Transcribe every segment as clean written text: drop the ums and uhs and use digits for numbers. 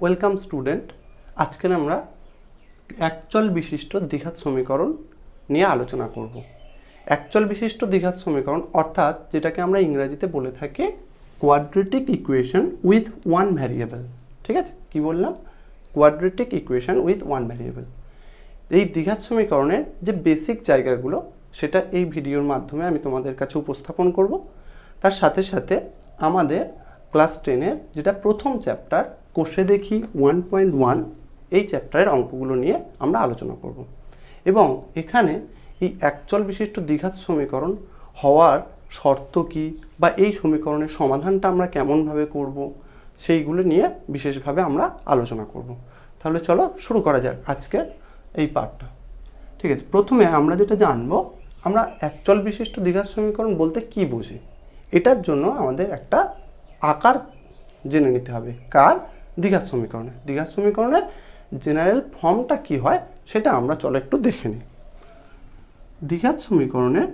Welcome student. আজকে আমরা একচল বিশিষ্ট দ্বিঘাত সমীকরণ নিয়ে আলোচনা করব। একচল বিশিষ্ট দ্বিঘাত সমীকরণ অর্থাৎ যেটাকে আমরা ইংরেজিতে বলে থাকি quadratic equation with one variable. ঠিক আছে, কি বললাম? Quadratic equation with one variable. এই দ্বিঘাত সমীকরণের যে বেসিক জায়গাগুলো সেটা এই ভিডিওর মাধ্যমে আমি তোমাদের কাছে উপস্থাপন করব। তার সাথে সাথে আমাদের ক্লাস 10-এর যেটা প্রথম চ্যাপ্টার কোষে দেখি 1.1 এই চ্যাপ্টারের অঙ্কগুলো নিয়ে আমরা আলোচনা করব। এবং এখানে এই একচল বিশিষ্ট দ্বিঘাত সমীকরণ হওয়ার শর্ত কী বা এই সমীকরণের সমাধানটা আমরা কেমনভাবে করব সেইগুলো নিয়ে বিশেষভাবে আমরা আলোচনা করব। তাহলে চলো শুরু করা যাক আজকের এই পার্টটা। ঠিক আছে, প্রথমে আমরা যেটা জানবো, আমরা একচল বিশিষ্ট দ্বিঘাত সমীকরণ বলতে কি বুঝি। এটার জন্য আমাদের একটা আকার জেনে নিতে হবে। কার? দ্বিঘাত সমীকরণের। দ্বিঘাত সমীকরণের জেনারেল ফর্মটা কি হয় সেটা আমরা চলো একটু দেখে নিই। দ্বিঘাত সমীকরণের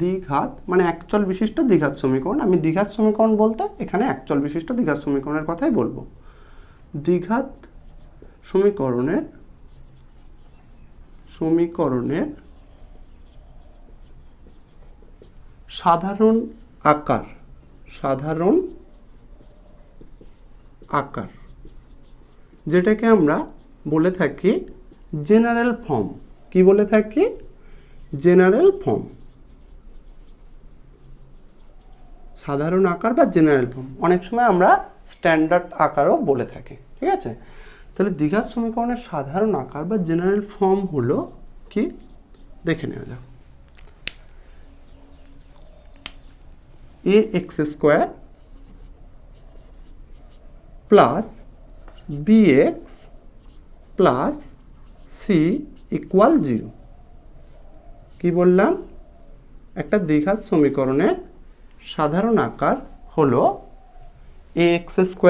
দ্বিঘাত মানে একচল বিশিষ্ট দ্বিঘাত সমীকরণ। আমি দ্বিঘাত সমীকরণ বলতে এখানে একচল বিশিষ্ট দ্বিঘাত সমীকরণের কথাই বলবো। দ্বিঘাত সমীকরণের সাধারণ আকার যেটাকে আমরা বলে থাকি জেনারেল ফর্ম। কি বলে থাকি? জেনারেল ফর্ম, সাধারণ আকার বা জেনারেল ফর্ম। অনেক সময় আমরা স্ট্যান্ডার্ড আকারও বলে থাকি। ঠিক আছে, তাহলে দ্বিঘাত সমীকরণের সাধারণ আকার বা জেনারেল ফর্ম হলো কি, দেখে নেওয়া যাক। ax² plus bx plus c equal 0। কি বললাম? একটা দ্বিঘাত সমীকরণের সাধারণ আকার হলো ax²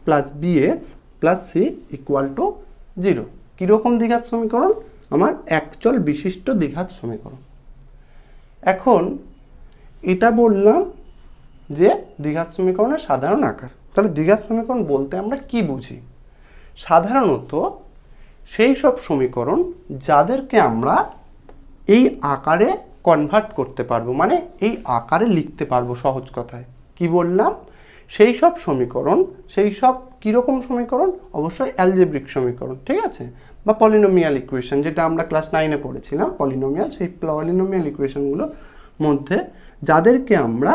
plus bx plus c equal to 0। কীরকম দ্বিঘাত সমীকরণ? আমার একচল বিশিষ্ট দ্বিঘাত সমীকরণ। এখন এটা বললাম যে দ্বিঘাত সমীকরণের সাধারণ আকার। তাহলে দ্বিঘাত সমীকরণ বলতে আমরা কি বুঝি? সাধারণত সেই সব সমীকরণ যাদেরকে আমরা এই আকারে কনভার্ট করতে পারবো, মানে এই আকারে লিখতে পারবো। সহজ কথায় কি বললাম? সেই সব সমীকরণ, সেই সব কীরকম সমীকরণ? অবশ্যই অ্যালজেব্রিক সমীকরণ। ঠিক আছে, বা পলিনোমিয়াল ইকুয়েশন, যেটা আমরা ক্লাস 9-এ পড়েছিলাম পলিনোমিয়াল। সেই পলিনোমিয়াল ইকুয়েশনগুলোর মধ্যে যাদেরকে আমরা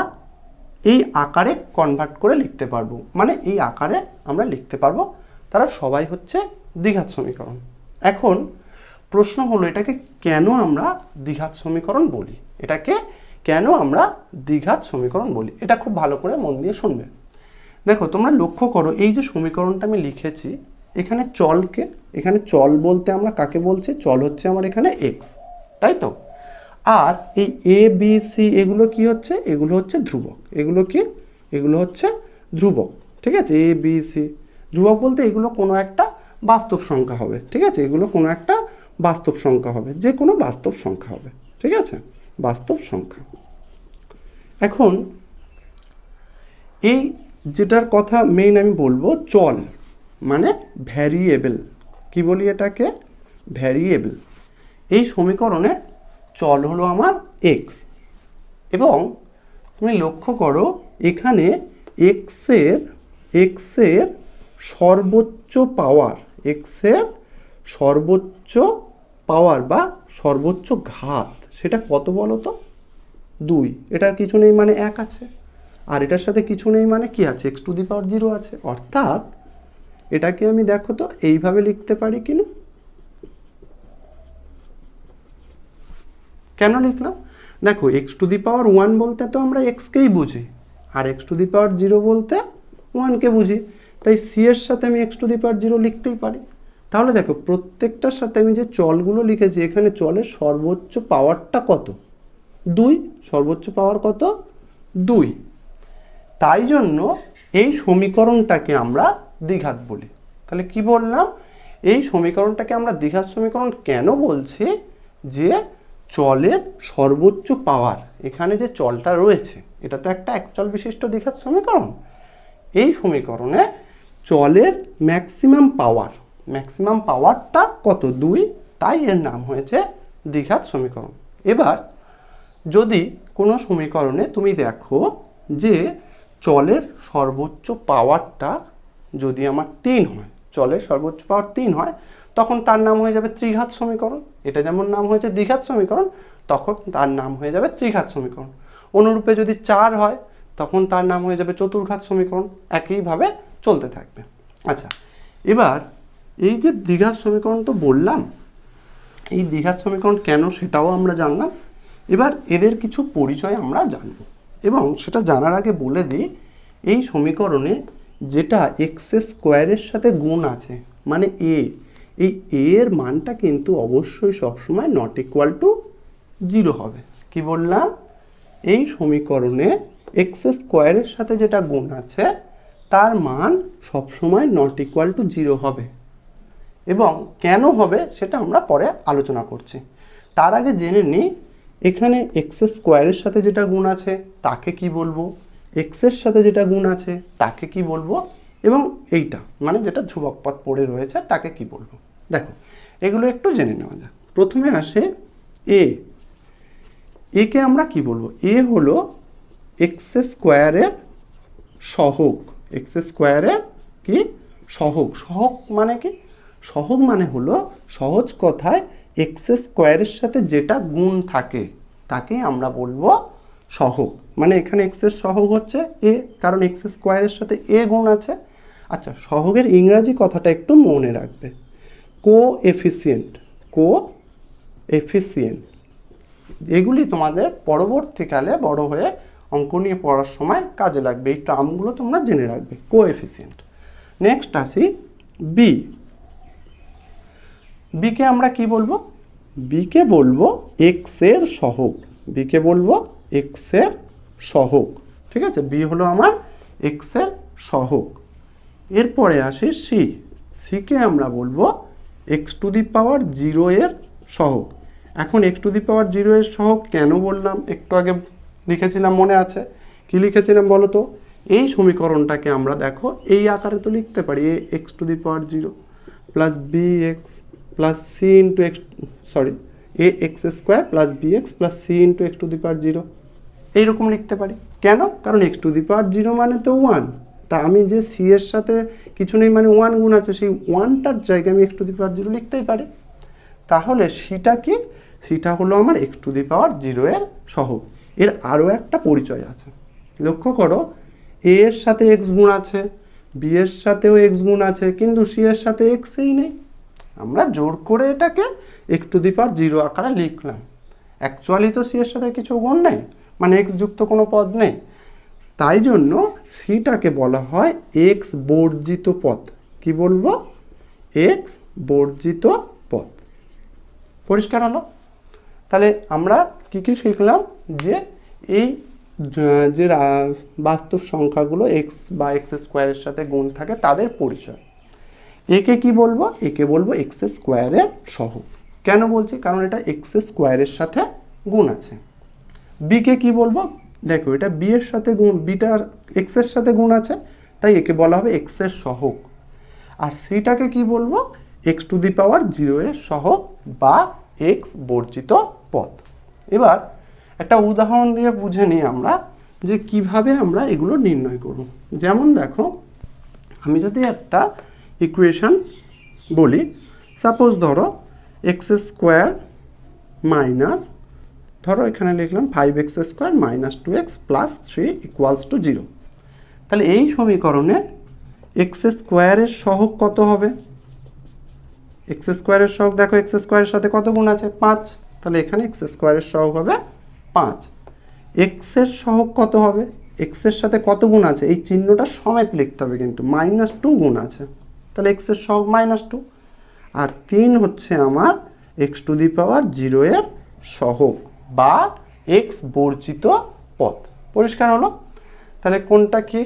এই আকারে কনভার্ট করে লিখতে পারবো, মানে এই আকারে আমরা লিখতে পারবো, তারা সবাই হচ্ছে দ্বিঘাত সমীকরণ। এখন প্রশ্ন হলো, এটাকে কেন আমরা দ্বিঘাত সমীকরণ বলি? এটাকে কেন আমরা দ্বিঘাত সমীকরণ বলি? এটা খুব ভালো করে মন দিয়ে শুনবে। দেখো, তোমরা লক্ষ্য করো, এই যে সমীকরণটা আমি লিখেছি, এখানে চলকে, এখানে চল বলতে আমরা কাকে বলছি? চল হচ্ছে আমার এখানে এক্স, তাই তো? আর এই এ বি সি এগুলো কি হচ্ছে? এগুলো হচ্ছে ধ্রুবক। এগুলো কি? এগুলো হচ্ছে ধ্রুবক। ঠিক আছে, এ বি সি ধ্রুবক বলতে এগুলো কোনো একটা বাস্তব সংখ্যা হবে। ঠিক আছে, এগুলো কোনো একটা বাস্তব সংখ্যা হবে, যে কোনো বাস্তব সংখ্যা হবে। ঠিক আছে, বাস্তব সংখ্যা। এখন এই যেটার কথা মেইন আমি বলবো, চল মানে ভ্যারিয়েবল। কি বলি এটাকে? ভ্যারিয়েবল। এই সমীকরণে চল হলো আমার এক্স, এবং তুমি লক্ষ্য করো এখানে এক্সের সর্বোচ্চ পাওয়ার, এক্সের সর্বোচ্চ পাওয়ার বা সর্বোচ্চ ঘাত সেটা কত বলো তো? 2। এটার কিছু নেই মানে 1 আছে, আর এটার সাথে কিছু নেই মানে কি আছে? x⁴ আছে। অর্থাৎ এটাকে আমি দেখো তো এইভাবে লিখতে পারি কিনা? কেন লিখলাম? দেখো, x⁴ বলতে তো আমরা এক্সকেই বুঝি, আর x⁴ বলতে 1কে বুঝি। তাই c এর সাথে আমি x⁴ লিখতেই পারি। তাহলে দেখো, প্রত্যেকটার সাথে আমি যে চলগুলো লিখেছি, এখানে চলের সর্বোচ্চ পাওয়ারটা কত? 2। সর্বোচ্চ পাওয়ার কত? 2। তাই জন্য এই সমীকরণটাকে আমরা দ্বিঘাত বলি। তাহলে কি বললাম? এই সমীকরণটাকে আমরা দ্বিঘাত সমীকরণ কেন বলছি? যে চলের সর্বোচ্চ পাওয়ার, এখানে যে চলটা রয়েছে এটা তো একটা একচল বিশিষ্ট দ্বিঘাত সমীকরণ। এই সমীকরণে চলের ম্যাক্সিমাম পাওয়ারটা কত 2, তাই এর নাম হয়েছে দ্বিঘাত সমীকরণ। এবার যদি কোনো সমীকরণে তুমি দেখো যে চলের সর্বোচ্চ পাওয়ারটা যদি আমার 3 হয়, চলের সর্বোচ্চ পাওয়ার 3 হয়, তখন তার নাম হয়ে যাবে ত্রিঘাত সমীকরণ। এটা যেমন নাম হয়েছে দ্বিঘাত সমীকরণ, তখন তার নাম হয়ে যাবে ত্রিঘাত সমীকরণ। অনুরূপে যদি 4 হয়, তখন তার নাম হয়ে যাবে চতুর্ঘাত সমীকরণ। একইভাবে চলতে থাকবে। আচ্ছা, এবার এই যে দ্বিঘাত সমীকরণ তো বললাম, এই দ্বিঘাত সমীকরণ কেন সেটাও আমরা জানলাম। এবার এদের কিছু পরিচয় আমরা জানব, এবং সেটা জানার আগে বলে দিই, এই সমীকরণে যেটা এক্স স্কোয়ারের সাথে গুণ আছে, মানে এই এর মানটা কিন্তু অবশ্যই সবসময় নট ইকুয়াল টু 0 হবে। কি বললাম? এই সমীকরণে এক্স স্কোয়ারের সাথে যেটা গুণ আছে তার মান সবসময় নট ইকুয়াল টু 0 হবে। এবং কেন হবে সেটা আমরা পরে আলোচনা করছি। তার আগে জেনে নিই, এখানে এক্স স্কোয়ারের সাথে যেটা গুণ আছে তাকে কি বলবো, এক্সের সাথে যেটা গুণ আছে তাকে কি বলবো, এবং এইটা মানে যেটা ধ্রুবক পদ পড়ে রয়েছে তাকে কি বলবো। দেখো, এগুলো একটু জেনে নেওয়া যাক। প্রথমে আসে একে আমরা কি বলবো? এ হলো এক্স স্কোয়ারের সহগ। এক্স স্কোয়ারের কি সহগ? সহগ মানে কি? সহগ মানে হলো সহজ কথায় এক্স স্কোয়ারের সাথে যেটা গুণ থাকে তাকে আমরা বলবো সহগ। মানে এখানে এক্সের সহগ হচ্ছে এ, কারণ এক্স স্কোয়ারের সাথে এ গুণ আছে। আচ্ছা, সহগের ইংরাজি কথাটা একটু মনে রাখবে, কোএফিসিয়েন্ট। এগুলি তোমাদের পরবর্তীকালে বড় হয়ে অঙ্ক নিয়ে পড়ার সময় কাজে লাগবে। এই টার্মগুলো তোমরা জেনে রাখবে, কোএফিসিয়েন্ট। নেক্সট আসি বিকে আমরা কি বলবো? বিকে বলবো এক্সের সহগ। বিকে বলবো এক্সের সহগ। ঠিক আছে, বি হলো আমার এক্সের সহগ। এরপরে আসি সিকে আমরা বলবো এক্স টু দি পাওয়ার 0 এর সহগ। এখন এক্স টু দি পাওয়ার 0 এর সহগ কেন বললাম? একটু আগে লিখেছিলাম, মনে আছে? কি লিখেছিলাম বলো তো? এই সমীকরণটাকে আমরা দেখো এই আকারে তো লিখতে পারি, a x to the power 0 plus b x plus c into x, a x square plus b x plus c into x to the power 0, এইরকম লিখতে পারি। কেন? কারণ এক্স টু দি পাওয়ার 0 মানে তো 1, তা আমি যে সি এর সাথে কিছু নেই মানে 1 গুণ আছে, সেই 1টার জায়গায় আমি এক্স টু দি পাওয়ার 0 লিখতেই পারি। তাহলে সিটা কি? সিটা হলো আমার এক্স টু দি পাওয়ার 0 এর সহগ। এর আরও একটা পরিচয় আছে, লক্ষ্য করো, এ এর সাথে এক্স গুণ আছে, বি এর সাথেও এক্স গুণ আছে, কিন্তু সি এর সাথে এক্সই নেই। আমরা জোর করে এটাকে এক্স টু দি পাওয়ার 0 আকারে লিখলাম। অ্যাকচুয়ালি তো সি এর সাথে কিছু গুণ নেই, মানে এক্স যুক্ত কোনো পদ নেই। তাই জন্য সিটাকে বলা হয় এক্স বর্জিত পদ। কি বলবো? এক্স বর্জিত পদ। পরিষ্কার হলো? তাহলে আমরা কি কি শিখলাম? যে এই যে বাস্তব সংখ্যাগুলো এক্স বা এক্স স্কোয়ারের সাথে গুণ থাকে তাদের পরিচয়। একে কি বলবো? একে বলবো এক্স স্কোয়ারের সহগ। কেন বলছি? কারণ এটা এক্স স্কোয়ারের সাথে গুণ আছে। বিকে কি বলবো? দেখো, এটা বি এর সাথে গুণ, বিটার এক্সের সাথে গুণ আছে, তাই একে বলা হবে এক্সের সহগ। আর সিটাকে কি বলবো? এক্স টু দি পাওয়ার 0 এর সহগ বা এক্স বর্জিত পদ। এবার একটা উদাহরণ দিয়ে বুঝে নিই আমরা যে কিভাবে আমরা এগুলো নির্ণয় করব। যেমন দেখো, আমি যদি একটা ইকুয়েশন বলি, সাপোজ ধরো এক্স স্কোয়ার মাইনাস, ধরো এখানে লিখলাম 5x square minus 2x plus 3 equals to 0। তাহলে এই সমীকরণে এক্স স্কোয়ারের সহগ কত হবে? এক্স স্কোয়ারের সহগ দেখো, এক্স স্কোয়ারের সাথে কত গুণ আছে? 5। তাহলে এখানে এক্স স্কোয়ারের সহগ হবে 5। এক্সের সহগ কত হবে? এক্সের সাথে কত গুণ আছে? এই চিহ্নটা সমেত লিখতে হবে, কিন্তু -2 গুণ আছে, তাহলে এক্সের সহগ -2। আর 3 হচ্ছে আমার এক্স টু দি পাওয়ার 0 এর সহগ বা এক্স বর্জিত পদ। পরিষ্কার হলো? তাহলে কোনটা কি?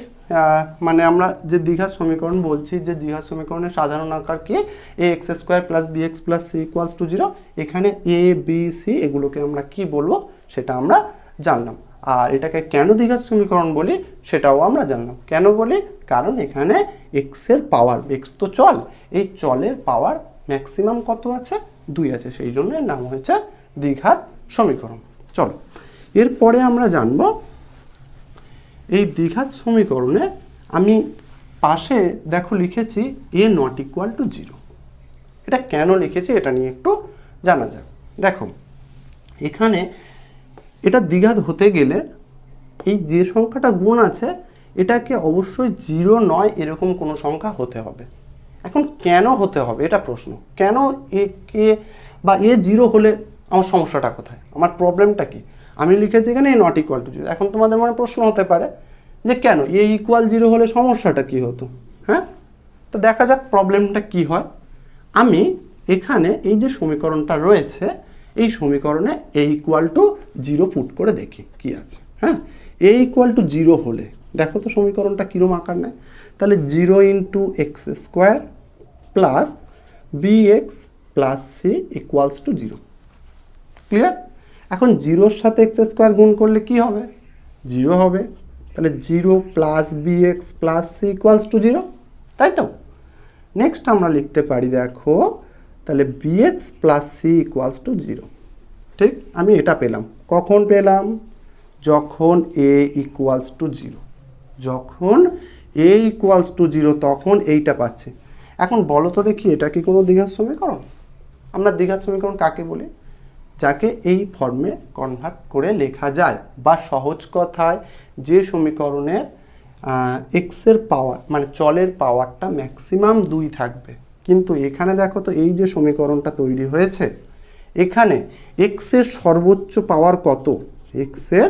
মানে আমরা যে দ্বিঘাত সমীকরণ বলছি, যে দ্বিঘাত সমীকরণের সাধারণ আকার কি? A x square plus b x plus c equals to 0। এখানে এ বি সি এগুলোকে আমরা কি বলবো সেটা আমরা জানলাম। আর এটাকে কেন দ্বিঘাত সমীকরণ বলি সেটাও আমরা জানলাম। কেন বলি? কারণ এখানে এক্সের পাওয়ার, এক্স তো চল, এই চলের পাওয়ার ম্যাক্সিমাম কত আছে? 2 আছে, সেই জন্য এর নাম হয়েছে দ্বিঘাত সমীকরণ। চলো এরপরে আমরা জানব এই দ্বিঘাত সমীকরণে আমি পাশে দেখো লিখেছি এ নট ইকুয়াল টু 0। এটা কেন লিখেছি এটা নিয়ে একটু জানা যাক। দেখো এখানে এটা দ্বিঘাত হতে গেলে এই যে সংখ্যাটা গুণ আছে এটাকে অবশ্যই 0 নয় এরকম কোনো সংখ্যা হতে হবে। এখন কেন হতে হবে এটা প্রশ্ন। কেন এ কে বা এ 0 হলে আমার সমস্যাটা কোথায়, আমার প্রবলেমটা কি? আমি লিখেছি এখানে এ নট ইকুয়াল টু 0। এখন তোমাদের মনে প্রশ্ন হতে পারে যে কেন এ ইকুয়াল 0 হলে সমস্যাটা কি হতো? হ্যাঁ, তো দেখা যাক প্রবলেমটা কি হয়। আমি এখানে এই যে সমীকরণটা রয়েছে এই সমীকরণে এ ইকুয়াল টু 0 পুট করে দেখি কি আছে। হ্যাঁ, এ ইকুয়াল টু 0 হলে দেখো তো সমীকরণটা কীরকম আকার নেয়। তাহলে 0 into x square plus b x plus c equals to 0। Clear? এখন 0-র সাথে এক্স স্কোয়ার গুণ করলে কি হবে? 0 হবে। তাহলে 0 plus b x plus c equals to 0, তাই তো? নেক্সট আমরা লিখতে পারি দেখো তাহলে b x plus c equals to 0। ঠিক, আমি এটা পেলাম। কখন পেলাম? যখন এ ইকুয়ালস টু 0। যখন এ ইকুয়ালস টু 0 তখন এইটা পাচ্ছি। এখন বলো তো দেখি এটা কি কোনো দ্বিঘাত সমীকরণ? আমরা দ্বিঘাত সমীকরণ কাকে বলি? যাকে এই ফর্মে কনভার্ট করে লেখা যায়, বা সহজ কথায় যে সমীকরণের এক্সের পাওয়ার মানে চলের পাওয়ারটা ম্যাক্সিমাম 2 থাকবে। কিন্তু এখানে দেখো তো এই যে সমীকরণটা তৈরি হয়েছে এখানে এক্সের সর্বোচ্চ পাওয়ার কত? এক্সের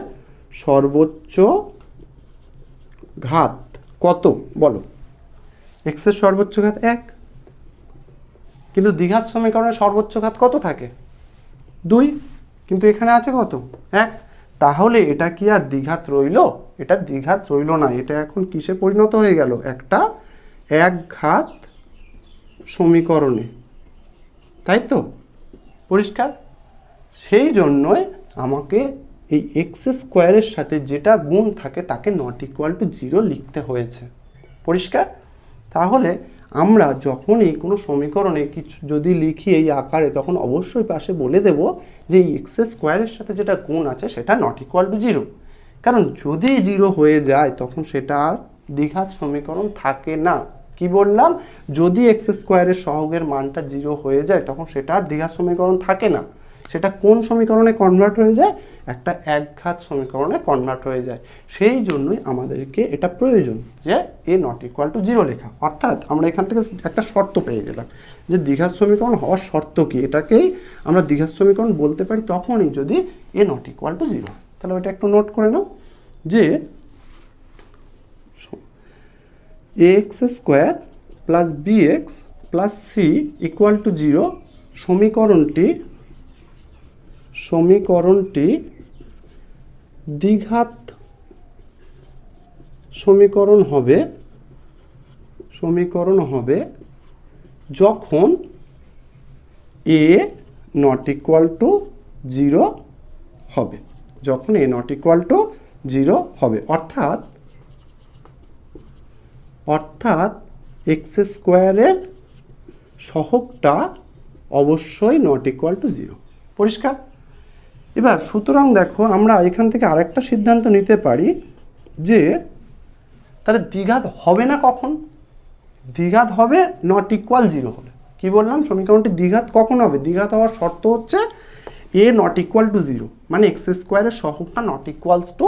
সর্বোচ্চ ঘাত কত বলো? এক্সের সর্বোচ্চ ঘাত 1। কিন্তু দ্বিঘাত সমীকরণের সর্বোচ্চ ঘাত কত থাকে? 2। কিন্তু এখানে আছে কত? 1। তাহলে এটা কি আর দ্বিঘাত রইল? এটা দ্বিঘাত রইল না। এটা এখন কিসে পরিণত হয়ে গেল? একটা একঘাত সমীকরণে, তাই তো? পরিষ্কার? সেই জন্যই আমাকে এই এক্স স্কোয়ারের সাথে যেটা গুণ থাকে তাকে নট ইকুয়াল টু 0 লিখতে হয়েছে। পরিষ্কার? তাহলে আমরা যখনই কোনো সমীকরণে কিছু যদি লিখি এই আকারে তখন অবশ্যই পাশে বলে দেব যে এই এক্স স্কোয়ারের সাথে যেটা গুণ আছে সেটা নট ইকুয়াল টু 0। কারণ যদি 0 হয়ে যায় তখন সেটা আর দ্বিঘাত সমীকরণ থাকে না। কি বললাম? যদি এক্স স্কোয়ারের সহগের মানটা 0 হয়ে যায় তখন সেটা আর দ্বিঘাত সমীকরণ থাকে না। সেটা কোন সমীকরণে কনভার্ট হয়ে যায়? একটা একঘাত সমীকরণে কনভার্ট হয়ে যায়। সেই জন্যই আমাদেরকে এটা প্রয়োজন যে এ নট ইকুয়াল টু 0 লেখা। অর্থাৎ আমরা এখান থেকে একটা শর্ত পেয়ে গেলাম যে দ্বিঘাত সমীকরণ হওয়ার শর্ত কি। এটাকেই আমরা দ্বিঘাত সমীকরণ বলতে পারি তখনই যদি এ নট ইকুয়াল টু 0। তাহলে ওইটা একটু নোট করে নাও যে x square plus b x plus c equal to 0 সমীকরণটি দ্বিঘাত সমীকরণ হবে যখন এ নট ইকুয়াল টু 0 হবে। যখন এ নট ইকুয়াল টু 0 হবে অর্থাৎ এক্স স্কোয়ারের সহগটা অবশ্যই নট ইকুয়াল টু 0। পরিষ্কার? এবার সুতরাং দেখো আমরা এখান থেকে আরেকটা সিদ্ধান্ত নিতে পারি যে তাহলে দ্বিঘাত হবে না কখন? দ্বিঘাত হবে নট ইকুয়াল 0 হলে। কি বললাম? সমীকরণটি দ্বিঘাত কখন হবে? দ্বিঘাত হওয়ার শর্ত হচ্ছে এ নট ইকুয়াল টু 0, মানে এক্স স্কোয়ারের সহগটা নট ইকুয়ালস টু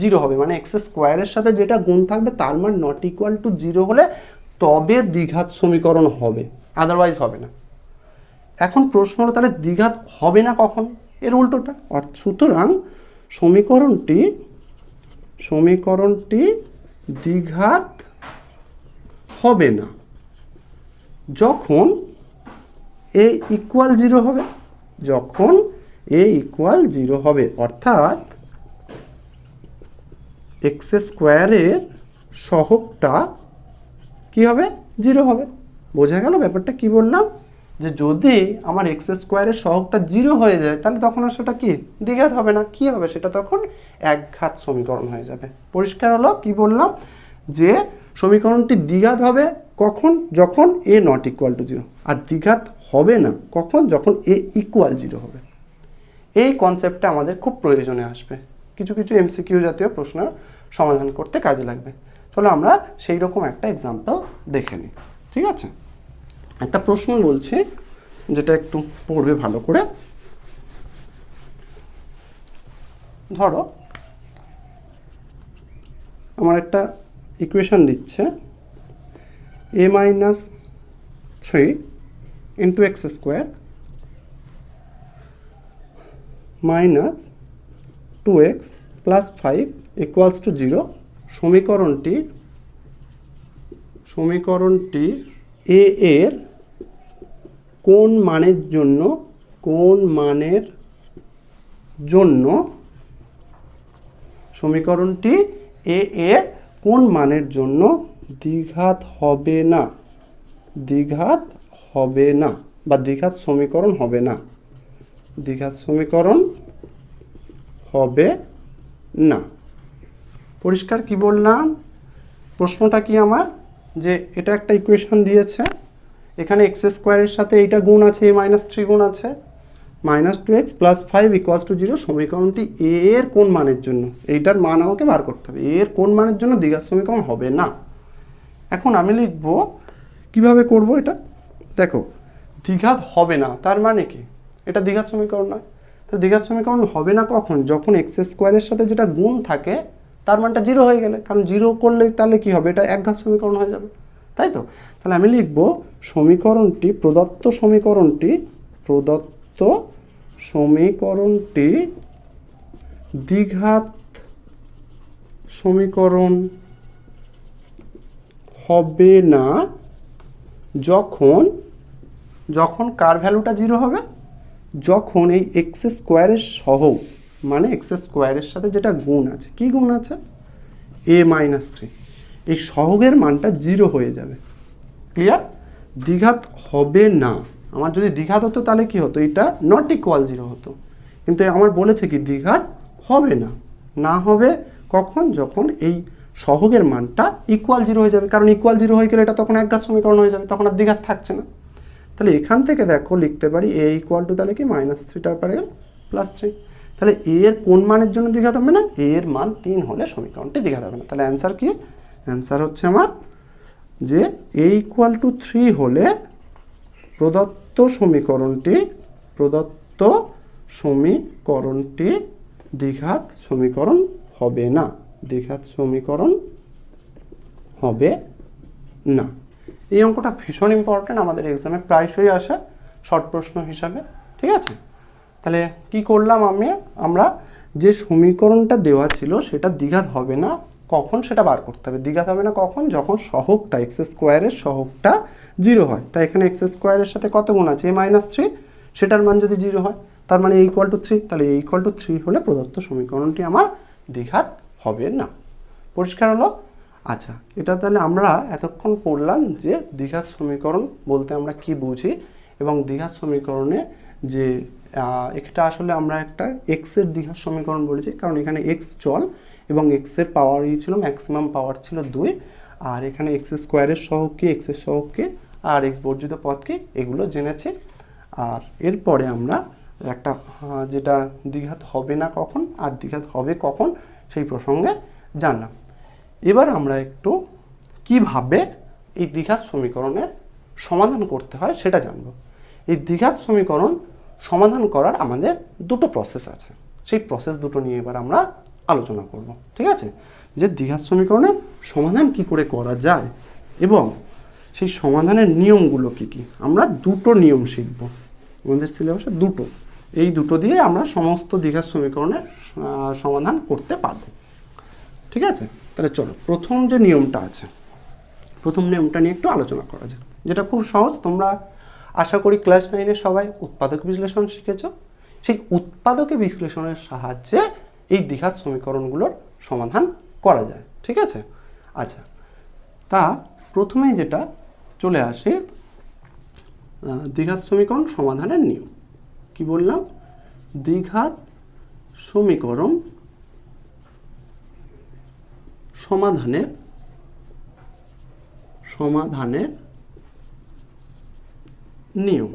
0 হবে। মানে এক্স স্কোয়ারের সাথে যেটা গুণ থাকবে তার মান নট ইকুয়াল টু 0 হলে তবে দ্বিঘাত সমীকরণ হবে, আদারওয়াইজ হবে না। এখন প্রশ্ন হলো তাহলে দ্বিঘাত হবে না কখন? এর উল্টোটা। সুতরাং সমীকরণটি দ্বিঘাত হবে না যখন এ ইকুয়াল 0 হবে। যখন এ ইকুয়াল 0 হবে অর্থাৎ এক্স স্কোয়ারের সহগটা কি হবে? 0 হবে। বোঝা গেল ব্যাপারটা কি বললাম? যে যদি আমার এক্স স্কোয়ারের সহগটা 0 হয়ে যায় তাহলে তখন আর সেটা কি দ্বিঘাত হবে না, কি হবে সেটা তখন একঘাত সমীকরণ হয়ে যাবে। পরিষ্কার হলো? কি বললাম যে সমীকরণটি দ্বিঘাত হবে কখন, যখন এ নট ইকুয়াল টু 0, আর দ্বিঘাত হবে না কখন, যখন এ ইকুয়াল 0 হবে। এই কনসেপ্টটা আমাদের খুব প্রয়োজনে আসবে, কিছু কিছু এমসিকিউ জাতীয় প্রশ্ন সমাধান করতে কাজে লাগবে। চলো আমরা সেই রকম একটা এক্সাম্পল দেখে নিই। ঠিক আছে, একটা প্রশ্ন বলছি যেটা একটু পড়বে ভালো করে। ধরো আমার একটা ইকুয়েশন দিচ্ছে a - 3 into x square minus 2x plus 5 equals to 0। সমীকরণটি a এর কোন মানের জন্য সমীকরণটি a এর কোন মানের জন্য দ্বিঘাত হবে না বা দ্বিঘাত সমীকরণ হবে না, পরিষ্কার? কি বললাম? প্রশ্নটা কি আমার, যে এটা একটা ইকুয়েশন দিয়েছে, এখানে এক্স স্কোয়ারের সাথে এইটা গুণ আছে, a - 3 গুণ আছে, -2x + 5 = 0। সমীকরণটি a এর কোন মানের জন্য, এইটার মান আমাকে বার করতে হবে, a এর কোন মানের জন্য দ্বিঘাত সমীকরণ হবে না। এখন আমি লিখব, কিভাবে করব এটা? দেখো, দ্বিঘাত হবে না তার মানে কি, এটা দ্বিঘাত সমীকরণ নয়। তো দ্বিঘাত সমীকরণ হবে না কখন, যখন এক্স স্কোয়ারের সাথে যেটা গুণ থাকে তার মানটা 0 হয়ে গেলে, কারণ 0 করলে তাহলে কি হবে, এটা একঘাত সমীকরণ হয়ে যাবে, তাই তো? তাহলে আমি লিখব প্রদত্ত সমীকরণটি দ্বিঘাত সমীকরণ হবে না যখন কার ভ্যালুটা 0 হবে, যখন এই এক্স স্কোয়ারের সহগ, মানে এক্স স্কোয়ারের সাথে যেটা গুণ আছে, কি গুণ আছে, a - 3, এই সহগের মানটা 0 হয়ে যাবে। ক্লিয়ার? দ্বিঘাত হবে না। আমার যদি দ্বিঘাত হতো তাহলে কি হতো, এটা নট ইকুয়াল 0 হতো, কিন্তু আমার বলেছে কি দ্বিঘাত হবে না হবে কখন, যখন এই সহগের মানটা ইকুয়াল 0 হয়ে যাবে, কারণ ইকুয়াল 0 হয়ে গেলে এটা তখন একঘাত সমীকরণ হয়ে যাবে, তখন আর দ্বিঘাত থাকছে না। তাহলে এখান থেকে দেখো লিখতে পারি a = তাহলে কি -3 তারপরে +3। তাহলে a এর কোন মানের জন্য দ্বিঘাত হবে না, a এর মান 3 হলে সমীকরণটি দ্বিঘাত হবে না। তাহলে অ্যান্সার কি, অ্যান্সার হচ্ছে আমার যে a = 3 হলে প্রদত্ত সমীকরণটি দ্বিঘাত সমীকরণ হবে না, এই অঙ্কটা ভীষণ ইম্পর্টেন্ট, আমাদের এক্সামে প্রায়শই আসে শর্ট প্রশ্ন হিসাবে। ঠিক আছে, তাহলে কি করলাম আমরা যে সমীকরণটা দেওয়া ছিল সেটা দ্বিঘাত হবে না কখন সেটা বার করতে হবে। দ্বিঘাত হবে না কখন, যখন সহগটা এক্স স্কোয়ারের সহগটা 0 হয়। তাই এখানে এক্স স্কোয়ারের সাথে কত গুণ আছে, a - 3, সেটার মান যদি 0 হয় তার মানে a = 3, তাহলে a = 3 হলে প্রদত্ত সমীকরণটি আমার দ্বিঘাত হবে না। পরিষ্কার হলো? আচ্ছা, এটা তাহলে আমরা এতক্ষণ পড়লাম যে দ্বিঘাত সমীকরণ বলতে আমরা কি বুঝি, এবং দ্বিঘাত সমীকরণে যে এটা আসলে আমরা একটা এক্সের দ্বিঘাত সমীকরণ বলেছি, কারণ এখানে এক্স চল এবং এক্সের পাওয়ারই ছিল, ম্যাক্সিমাম পাওয়ার ছিল 2, আর এখানে এক্স স্কোয়ারের সহগ কি, এক্সের সহগ কি, আর এক্স বর্জিত পদ কি, এগুলো জেনেছি। আর এরপরে আমরা একটা যেটা দ্বিঘাত হবে না কখন আর দ্বিঘাত হবে কখন সেই প্রসঙ্গে জানলাম। এবার আমরা একটু কিভাবে এই দ্বিঘাত সমীকরণের সমাধান করতে হয় সেটা জানব। এই দ্বিঘাত সমীকরণ সমাধান করার আমাদের দুটো প্রসেস আছে, সেই প্রসেস দুটো নিয়ে এবার আমরা আলোচনা করব। ঠিক আছে, যে দ্বিঘাত সমীকরণের সমাধান কি করে করা যায় এবং সেই সমাধানের নিয়মগুলো কি কি, আমরা দুটো নিয়ম শিখব আমাদের সিলেবাসে, এই দুটো দিয়ে আমরা সমস্ত দ্বিঘাত সমীকরণের সমাধান করতে পারব। ঠিক আছে, তাহলে চলো প্রথম যে নিয়মটা আছে, প্রথম নিয়মটা নিয়ে একটু আলোচনা করা যায়, যেটা খুব সহজ। তোমরা আশা করি ক্লাস 9-এ সবাই উৎপাদক বিশ্লেষণ শিখেছ। সেই উৎপাদক বিশ্লেষণের সাহায্যে এই দ্বিঘাত সমীকরণগুলোর সমাধান করা যায়। ঠিক আছে, আচ্ছা, তা প্রথমেই যেটা চলে আসে দ্বিঘাত সমীকরণ সমাধানের নিয়ম। কি বললাম? দ্বিঘাত সমীকরণ সমাধানের নিয়ম,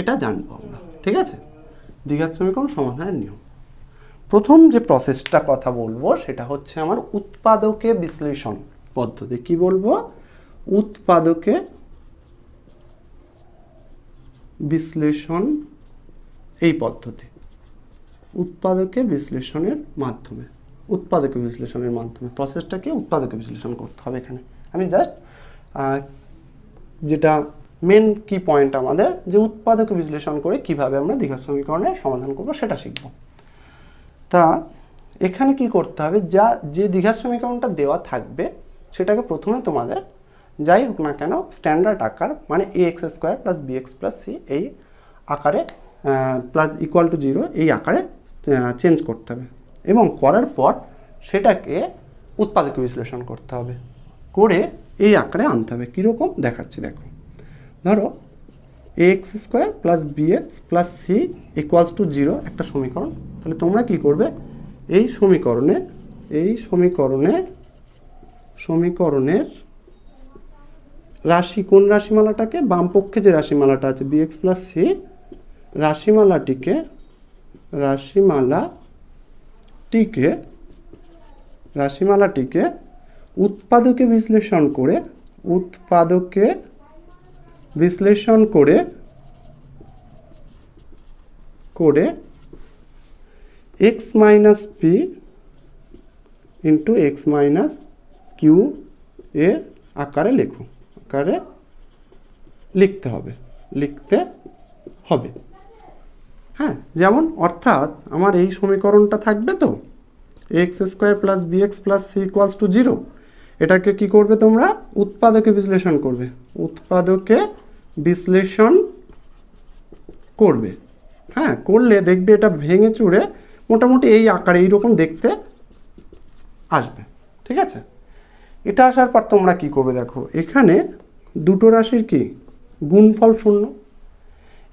এটা জানবো আমরা। ঠিক আছে, দ্বিঘাত সমীকরণ সমাধানের নিয়ম। প্রথম যে প্রসেসটা কথা বলবো সেটা হচ্ছে আমার উৎপাদকে বিশ্লেষণ পদ্ধতি। কি বলবো? উৎপাদকে বিশ্লেষণ, এই পদ্ধতি। উৎপাদকে বিশ্লেষণের মাধ্যমে প্রসেসটাকে উৎপাদকে বিশ্লেষণ করতে হবে। এখানে আমি জাস্ট যেটা মেন কি পয়েন্ট আমাদের, যে উৎপাদকে বিশ্লেষণ করে কিভাবে আমরা দ্বিঘাত সমীকরণের সমাধান করব সেটা শিখব। তা এখানে কি করতে হবে, যে দ্বিঘাত সমীকরণটা দেওয়া থাকবে সেটাকে প্রথমে তোমাদের যাই হোক না কেন স্ট্যান্ডার্ড আকার, মানে ax² + bx + c এই আকারে প্লাস ইকুয়াল টু 0 এই আকারে চেঞ্জ করতে হবে, এবং করার পর সেটাকে উৎপাদকে বিশ্লেষণ করতে হবে, করে এই আকারে আনতে হবে। কীরকম দেখাচ্ছি দেখো। ধরো ax² + bx + c = 0 একটা সমীকরণ। তাহলে তোমরা কি করবে, এই সমীকরণের রাশি, কোন রাশিমালাটাকে, বাম পক্ষে যে রাশিমালাটা আছে bx + c রাশিমালাটিকে উৎপাদকে বিশ্লেষণ করে x - p × x - q এর আকারে লিখতে হবে। হ্যাঁ, যেমন অর্থাৎ আমার এই সমীকরণটা থাকবে তো ax² + bx + c = 0। এটাকে কি করবে তোমরা, উৎপাদকে বিশ্লেষণ করবে। হ্যাঁ, করলে দেখবে এটা ভেঙে চুরে মোটামুটি এই আকারে এইরকম দেখতে আসবে। ঠিক আছে, এটা আসার পর তোমরা কি করবে দেখো, এখানে দুটো রাশির কি গুণফল 0।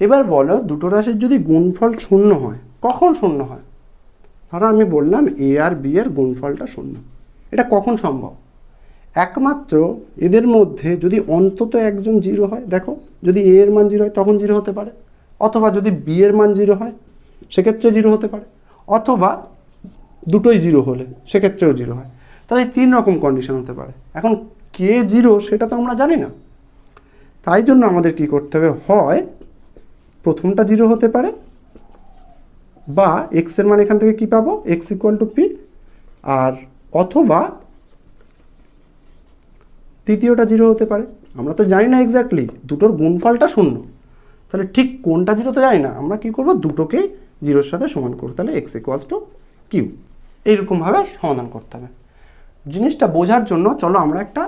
এবার বলো, দুটো রাশির যদি গুণফল 0 হয়, কখন 0 হয়? ধরো আমি বললাম a আর b এর গুণফলটা 0। এটা কখন সম্ভব? একমাত্র এদের মধ্যে যদি অন্তত একজন 0 হয়। দেখো, যদি a এর মান 0 হয় তখন 0 হতে পারে, অথবা যদি b এর মান 0 হয় সেক্ষেত্রে 0 হতে পারে, অথবা দুটোই 0 হলে সেক্ষেত্রেও 0 হয়। তাহলে 3 রকম কন্ডিশন হতে পারে। এখন কে 0 সেটা তো আমরা জানি না, তাই জন্য আমাদের কি করতে হবে, হয় প্রথমটা 0 হতে পারে, বা x এর মান এখান থেকে কি পাবো, x = p, আর অথবা তৃতীয়টা 0 হতে পারে। আমরা তো জানি না এক্স্যাক্টলি, দুটোর গুণফলটা 0, তাহলে ঠিক কোনটা 0 তো জানি না, আমরা কি করব, দুটোকেই 0-এর সাথে সমান করব, তাহলে x = q। এইরকমভাবে সমাধান করতে হবে। জিনিসটা বোঝার জন্য চলো আমরা একটা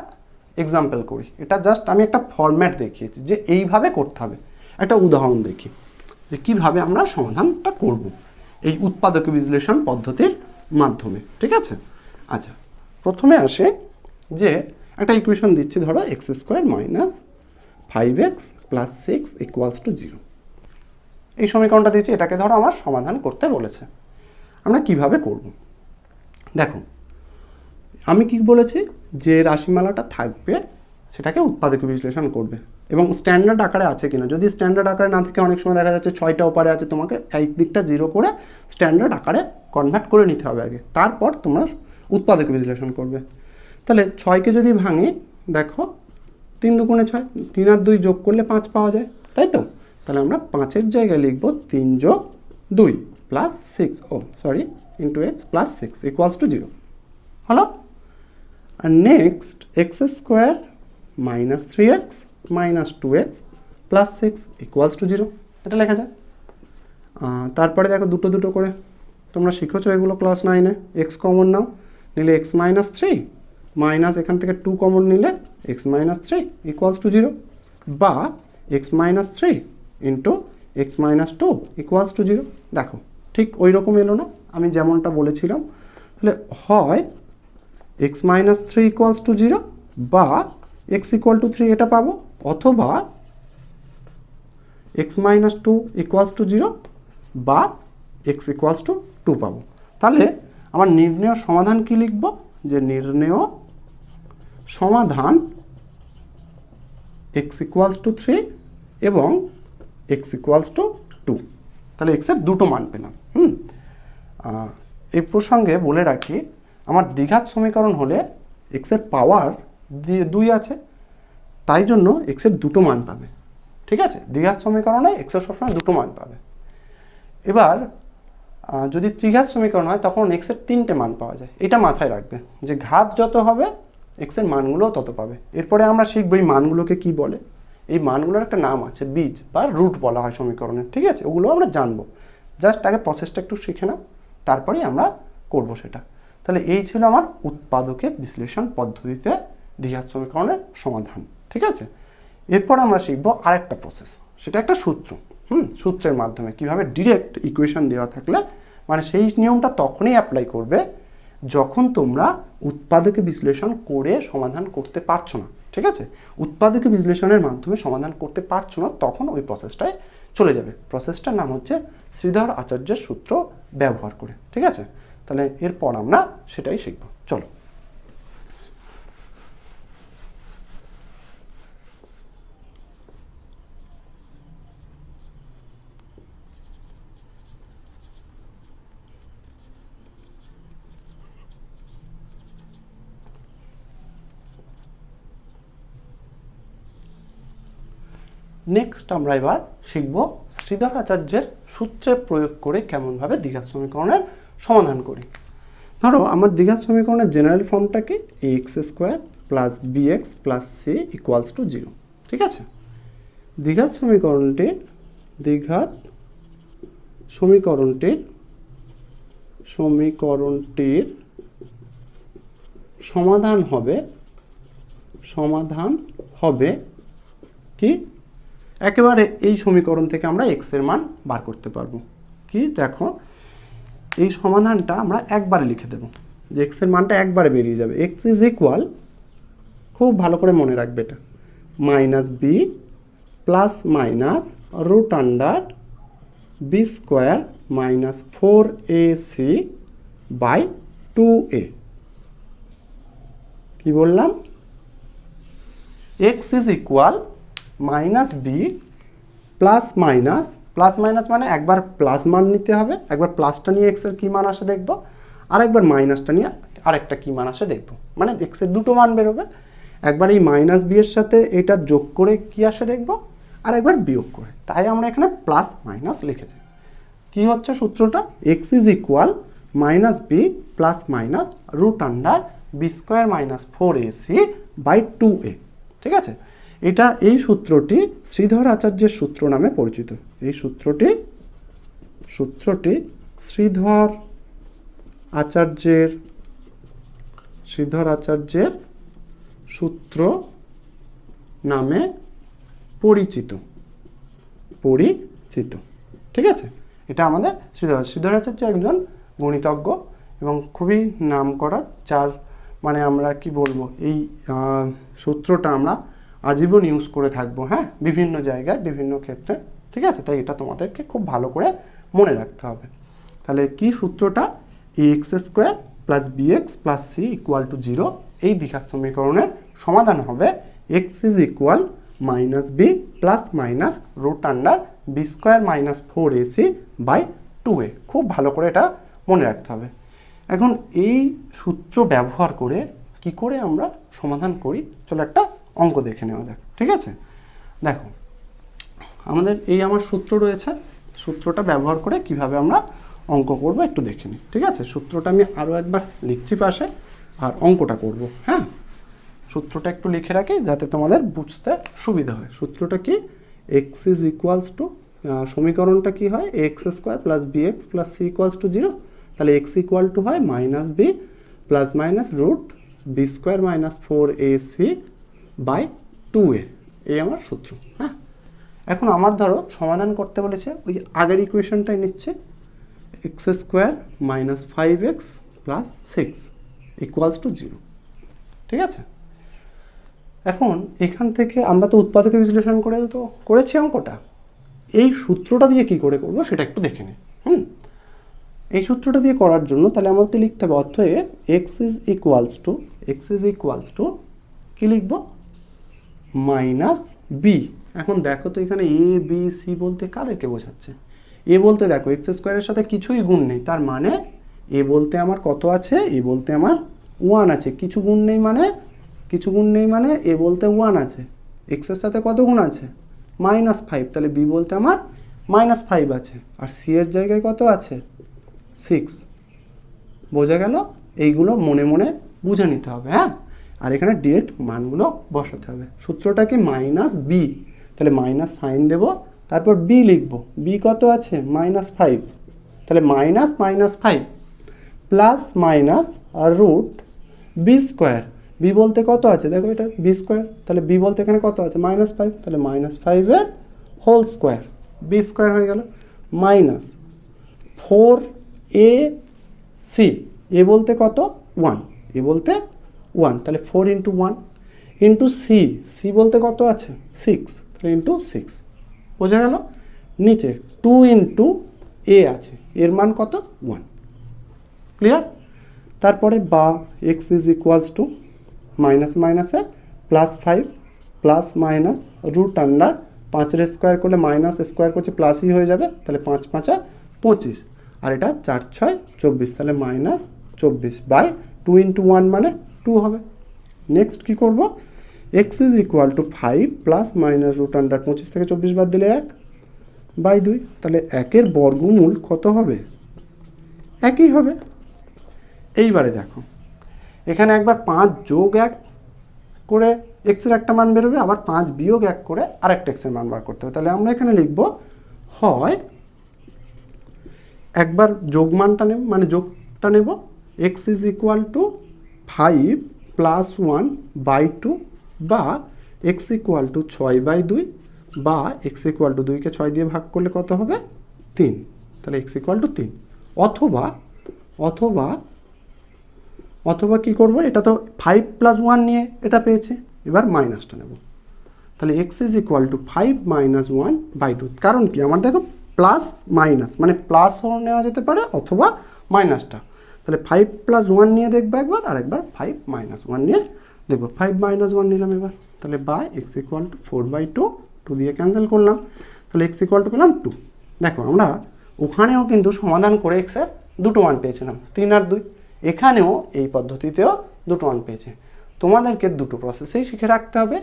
এক্সাম্পল করি। এটা জাস্ট আমি একটা ফরম্যাট দেখিয়েছি যে এইভাবে করতে হবে। একটা উদাহরণ দেখি যে কীভাবে আমরা সমাধানটা করব এই উৎপাদক বিশ্লেষণ পদ্ধতির মাধ্যমে। ঠিক আছে, আচ্ছা, প্রথমে আসে যে একটা ইকুয়েশন দিচ্ছি, ধরো x² - 5x + 6 = 0। এই সমীকরণটা দিচ্ছি, এটাকে ধরো আমার সমাধান করতে বলেছে। আমরা কিভাবে করব দেখো, আমি কি বলেছি, যে রাশিমালাটা থাকবে সেটাকে উৎপাদকে বিশ্লেষণ করবে, এবং স্ট্যান্ডার্ড আকারে আছে কিনা। যদি স্ট্যান্ডার্ড আকারে না থাকে, অনেক সময় দেখা যাচ্ছে 6টা ওপারে আছে, তোমাকে এক দিকটা 0 করে স্ট্যান্ডার্ড আকারে কনভার্ট করে নিতে হবে আগে, তারপর তোমরা উৎপাদকে বিশ্লেষণ করবে। তাহলে 6কে যদি ভাঙি, দেখো 3 × 2 = 6, 3 আর 2 যোগ করলে 5 পাওয়া যায়, তাই তো? তাহলে আমরা 5-এর জায়গায় লিখব 3 + 2 + 6 × x + 6 = 0 হলো। আর নেক্সট x² - 3x - 2x + 6 = 0, এটা লেখা যায়। তারপরে দেখো দুটো করে তোমরা শিখেছো এগুলো ক্লাস 9-এ। x কমন নাও, নিলে x - 3, মাইনাস এখান থেকে 2 কমন নিলে x - 3 = 0, বা x - 3 × x - 2 = 0। দেখো ঠিক ওই রকম এলো না, আমি যেমনটা বলেছিলাম। তাহলে হয় x - 3 = 0, বা x = 3 এটা পাবো, অথবা x minus two equals to zero বা এক্স ইকুয়ালস টু টু পাবো। তাহলে আমার নির্ণেয় সমাধান কি লিখব, যে নির্ণেয় সমাধান এক্স ইকুয়ালস টু থ্রি এবং এক্স ইকুয়ালস টু টু। তাহলে এক্সের দুটো মান পেলাম। এই প্রসঙ্গে বলে রাখি, আমার দ্বিঘাত সমীকরণ হলে এক্সের পাওয়ার দুই আছে, তাই জন্য এক্সের দুটো মান পাবে। ঠিক আছে, দ্বিঘাত সমীকরণে এক্সের সবসময় দুটো মান পাবে। এবার যদি ত্রিঘাত সমীকরণ হয় তখন এক্সের তিনটে মান পাওয়া যায়। এটা মাথায় রাখবে যে ঘাত যত হবে এক্সের মানগুলোও তত পাবে। এরপরে আমরা শিখবো এই মানগুলোকে কি বলে। এই মানগুলোর একটা নাম আছে, বীজ বা রুট বলা হয় সমীকরণের। ঠিক আছে, ওগুলো আমরা জানবো। জাস্ট আগে প্রসেসটা একটু শিখে নাও, তারপরেই আমরা করব সেটা। তাহলে এই ছিল আমার উৎপাদকের বিশ্লেষণ পদ্ধতিতে দ্বিঘাত সমীকরণের সমাধান। ঠিক আছে, এরপর আমরা শিখবো আরেকটা প্রসেস, সেটা একটা সূত্র। সূত্রের মাধ্যমে কিভাবে ডিরেক্ট ইকুয়েশন দেওয়া থাকলে, মানে সেই নিয়মটা তখনই অ্যাপ্লাই করবে যখন তোমরা উৎপাদকে বিশ্লেষণ করে সমাধান করতে পারছো না। ঠিক আছে, উৎপাদকে বিশ্লেষণের মাধ্যমে সমাধান করতে পারছো না, তখন ওই প্রসেসটায় চলে যাবে। প্রসেসটার নাম হচ্ছে শ্রীধর আচার্যের সূত্র ব্যবহার করে। ঠিক আছে, তাহলে এরপর আমরা সেটাই শিখব। চলো। নেক্সট আমরা এবার শিখব শ্রীধর আচার্যের সূত্রের প্রয়োগ করে কেমনভাবে দ্বিঘাত সমীকরণের সমাধান করি। ধরো আমার দ্বিঘাত সমীকরণের জেনারেল ফর্মটা কি, x square plus b x plus c equals to zero. ঠিক আছে, দ্বিঘাত সমীকরণটির সমাধান হবে কি, একেবারে এই সমীকরণ থেকে আমরা এক্স এর মান বার করতে পারবো। কি দেখো, এই সমাধানটা আমরা একবারে লিখে দেব, যে এক্স এর মানটা একবারে বেরিয়ে যাবে। এক্স ইজ ইকুয়াল, খুব ভালো করে মনে রাখবে এটা, minus b plus minus root under b square minus 4ac by 2a। কি বললাম, x is equal minus b plus minus মানে একবার প্লাস মান নিতে হবে, একবার প্লাসটা নিয়ে এক্সের কী মান আসে দেখব, আর একবার মাইনাসটা নিয়ে আরেকটা কী মান আসে দেখব। মানে এক্সের দুটো মান বেরোবে, একবার এই মাইনাস বি এর সাথে এটা যোগ করে কি আসে দেখব, আর একবার বিয়োগ করে। তাই আমরা এখানে প্লাস মাইনাস লিখেছি। কি হচ্ছে সূত্রটা, x is equal minus b plus minus root under b square minus 4ac by 2a। ঠিক আছে, এই সূত্রটি শ্রীধর আচার্যের সূত্র নামে পরিচিত। এই সূত্রটি শ্রীধর আচার্যের সূত্র নামে পরিচিত। ঠিক আছে, এটা আমাদের শ্রীধর আচার্য একজন গণিতজ্ঞ এবং খুবই নামকরা, যার মানে আমরা কি বলবো, এই সূত্রটা আমরা আজীবন ইউজ করে থাকবো। হ্যাঁ, বিভিন্ন জায়গায় বিভিন্ন ক্ষেত্রে। ঠিক আছে, তাই এটা তোমাদেরকে খুব ভালো করে মনে রাখতে হবে। তাহলে কি সূত্রটা, x square plus b x plus c equal to zero. এই দ্বিঘাত সমীকরণের সমাধান হবে x is equal minus b plus minus root under b square minus 4ac by 2a। খুব ভালো করে এটা মনে রাখতে হবে। এখন এই সূত্র ব্যবহার করে কি করে আমরা সমাধান করি, চলো একটা অঙ্ক দেখে নেওয়া যাক। ঠিক আছে, দেখো আমাদের আমার সূত্র রয়েছে, সূত্রটা ব্যবহার করে কিভাবে আমরা অঙ্ক করব একটু দেখে নিই। ঠিক আছে, সূত্রটা আমি আরও একবার লিখছি পাশে, আর অঙ্কটা করব। হ্যাঁ, সূত্রটা একটু লিখে রাখি যাতে তোমাদের বুঝতে সুবিধা হয়। সূত্রটা কি, এক্স ইজ ইকুয়ালস টু, সমীকরণটা কি হয়, x square plus b x plus c equals to zero. তাহলে এক্স ইকুয়াল টু হয় minus b plus minus root b square minus 4ac by 2a। এই আমার সূত্র। হ্যাঁ, এখন আমার ধরো সমাধান করতে বলেছে, ওই আগের ইকুয়েশনটাই নিচ্ছে, x square minus 5x plus 6 equals to zero. ঠিক আছে, এখন এখান থেকে আমরা তো উৎপাদকে বিশ্লেষণ করে করেছি অঙ্কটা। এই সূত্রটা দিয়ে কি করে করব সেটা একটু দেখে নিই। এই সূত্রটা দিয়ে করার জন্য তাহলে আমাকে লিখতে হবে অতএব এক্স ইজ ইকুয়ালস টু কী লিখব, মাইনাস বি। এখন দেখো তো এখানে এ বি সি বলতে কাদেরকে বোঝাচ্ছে? এ বলতে দেখো এক্স স্কোয়ারের সাথে কিছুই গুণ নেই, তার মানে এ বলতে আমার কত আছে? এ বলতে আমার 1 আছে। কিছু গুণ নেই মানে এ বলতে 1 আছে। এক্সের সাথে কত গুণ আছে? -5, তাহলে বি বলতে আমার -5 আছে। আর সি এর জায়গায় কত আছে? 6। বোঝা গেল? এইগুলো মনে মনে বুঝে নিতে হবে, হ্যাঁ। আর এখানে ডিরেক্ট মানগুলো বসাতে হবে। সূত্রটা কি? মাইনাস বি, তাহলে মাইনাস সাইন দেব, তারপর বি লিখব। বি কত আছে? -5, তাহলে -5 প্লাস মাইনাস আর রুট বি স্কোয়ার। বি বলতে কত আছে? দেখো এটা বি স্কোয়ার, তাহলে বি বলতে এখানে কত আছে? -5, তাহলে -5 হোল স্কোয়ার, বি স্কোয়ার হয়ে গেল, মাইনাস 4 এ সি। এ বলতে কত? 1, এ বলতে 1, তাহলে 4 × 1 ইন্টু সি। সি বলতে কত আছে? 6, তাহলে ইন্টু 6। বোঝা গেল? নিচে 2 × এ আছে, এর মান কত? 1। ক্লিয়ার? তারপরে বা x is equals to minus মাইনাসে +5 plus minus root under 5 square করলে মাইনাস স্কোয়ার করছে প্লাসই হয়ে যাবে, তাহলে 5 × 5 = 25, আর এটা 4 × 6 = 24, তাহলে -24/2 × 1 মানে 2 হবে। নেক্সট কি করব? X is equal to 5 plus minus root under 25 থেকে 24 বাদ দিলে 1/2, তাহলে 1-এর বর্গমূল কত হবে? 1ই হবে। এইবারে দেখো এখানে একবার 5 + 1 করে এক্সের একটা মান বেরোবে, আবার 5 - 1 করে আরেকটা এক্সের মান বার করতে হবে। তাহলে আমরা এখানে লিখব হয় একবার যোগ মানটা নেব, মানে যোগটা নেব, x is equal to 5 plus 1/2 বা এক্স ইকুয়াল টু 6/2 বা এক্স ইকুয়াল টু 2কে 6 দিয়ে ভাগ করলে কত হবে? 3, তাহলে এক্স ইকুয়াল টু 3। অথবা কি করব? এটা তো 5 + 1 নিয়ে এটা পেয়েছে, এবার মাইনাসটা নেব, তাহলে এক্স ইজ ইকুয়াল টু 5 - 1/2। কারণ কি? আমার দেখো প্লাস মাইনাস, মানে প্লাসও নেওয়া যেতে পারে অথবা মাইনাসটা, তাহলে 5 + 1 নিয়ে দেখবো একবার, আর একবার 5 - 1 নিয়ে দেখবো। 5 - 1 নিলাম এবার, তাহলে বাই এক্স ইকুয়াল টু 4/2, 2 দিয়ে ক্যান্সেল করলাম, তাহলে এক্স ইকুয়াল টু পেলাম 2। দেখো আমরা ওখানেও কিন্তু সমাধান করে এক্সের দুটো মান পেয়েছিলাম, 3 আর 2। এখানেও এই পদ্ধতিতেও দুটো মান পেয়েছে। তোমাদেরকে দুটো প্রসেসেই শিখে রাখতে হবে।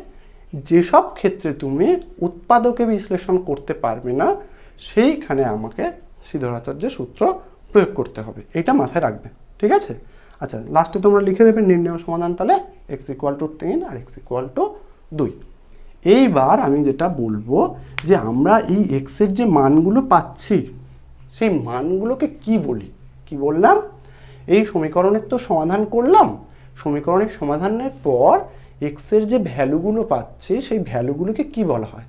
যেসব ক্ষেত্রে তুমি উৎপাদকে বিশ্লেষণ করতে পারবে না, সেইখানে আমাকে শ্রীধরাচার্যের সূত্র প্রয়োগ করতে হবে, এটা মাথায় রাখবে, ঠিক আছে? আচ্ছা, লাস্টে তোমরা লিখে দেবে নির্ণয় সমাধান, তাহলে এক্স ইকুয়াল টু 3 আর এক্স ইকুয়াল টু 2। এইবার আমি যেটা বলবো যে আমরা এই এক্সের যে মানগুলো পাচ্ছি, সেই মানগুলোকে কি বলি? কি বললাম? এই সমীকরণের তো সমাধান করলাম, সমীকরণের সমাধানের পর এক্সের যে ভ্যালুগুলো পাচ্ছি, সেই ভ্যালুগুলোকে কি বলা হয়?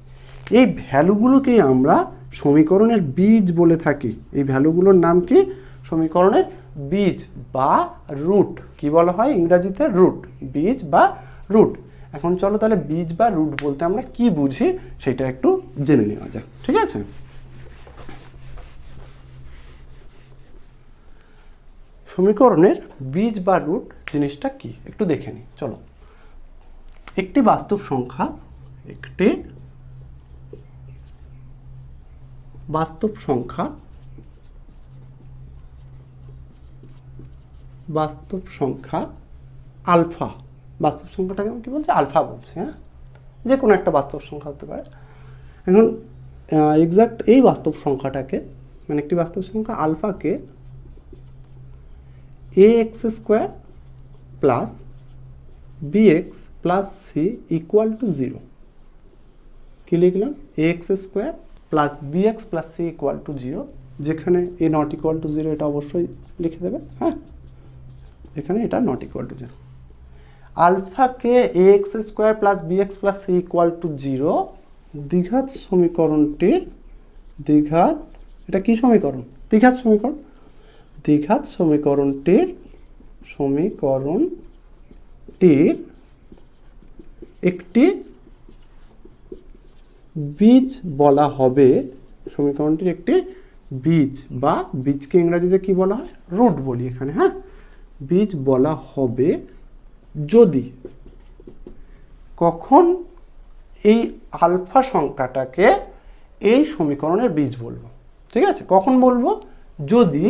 এই ভ্যালুগুলোকেই আমরা সমীকরণের বীজ বলে থাকি। এই ভ্যালুগুলোর নাম কি? সমীকরণের বীজ বা রুট। কি বলা হয় ইংরাজিতে? রুট, বীজ বা রুট। এখন চলো তাহলে বীজ বা রুট বলতে আমরা কি বুঝি সেটা একটু জেনে নেওয়া যাক, ঠিক আছে? সমীকরণের বীজ বা রুট জিনিসটা কি একটু দেখে নিই, চলো। একটি বাস্তব সংখ্যা আলফা, বাস্তব সংখ্যাটাকে আমি কি বলছি? আলফা বলছি, হ্যাঁ। যে কোনো একটা বাস্তব সংখ্যা হতে পারে। এখন এক্সাক্ট এই বাস্তব সংখ্যাটাকে, মানে একটি বাস্তব সংখ্যা আলফাকে ax² plus bx plus c equal to 0। কি লিখলাম? ax² plus bx plus c equal to 0, যেখানে a নট ইকুয়াল টু 0 এটা অবশ্যই লিখে দেবে, হ্যাঁ। এখানে এটা not equal to 0। আলফাকে ax² plus bx plus c equal to 0 দ্বিঘাত সমীকরণটির এটা কি সমীকরণ? দ্বিঘাত সমীকরণটির একটি বীজ বলা হবে সমীকরণটির একটি বীজ, বা বীজকে ইংরেজিতে কি বলা হয়, রুট বলি এখানে, হ্যাঁ, বীজ বলা হবে যদি, কখন এই আলফা সংখ্যাটাকে এই সমীকরণের বীজ বলবো, ঠিক আছে, কখন বলবো, যদি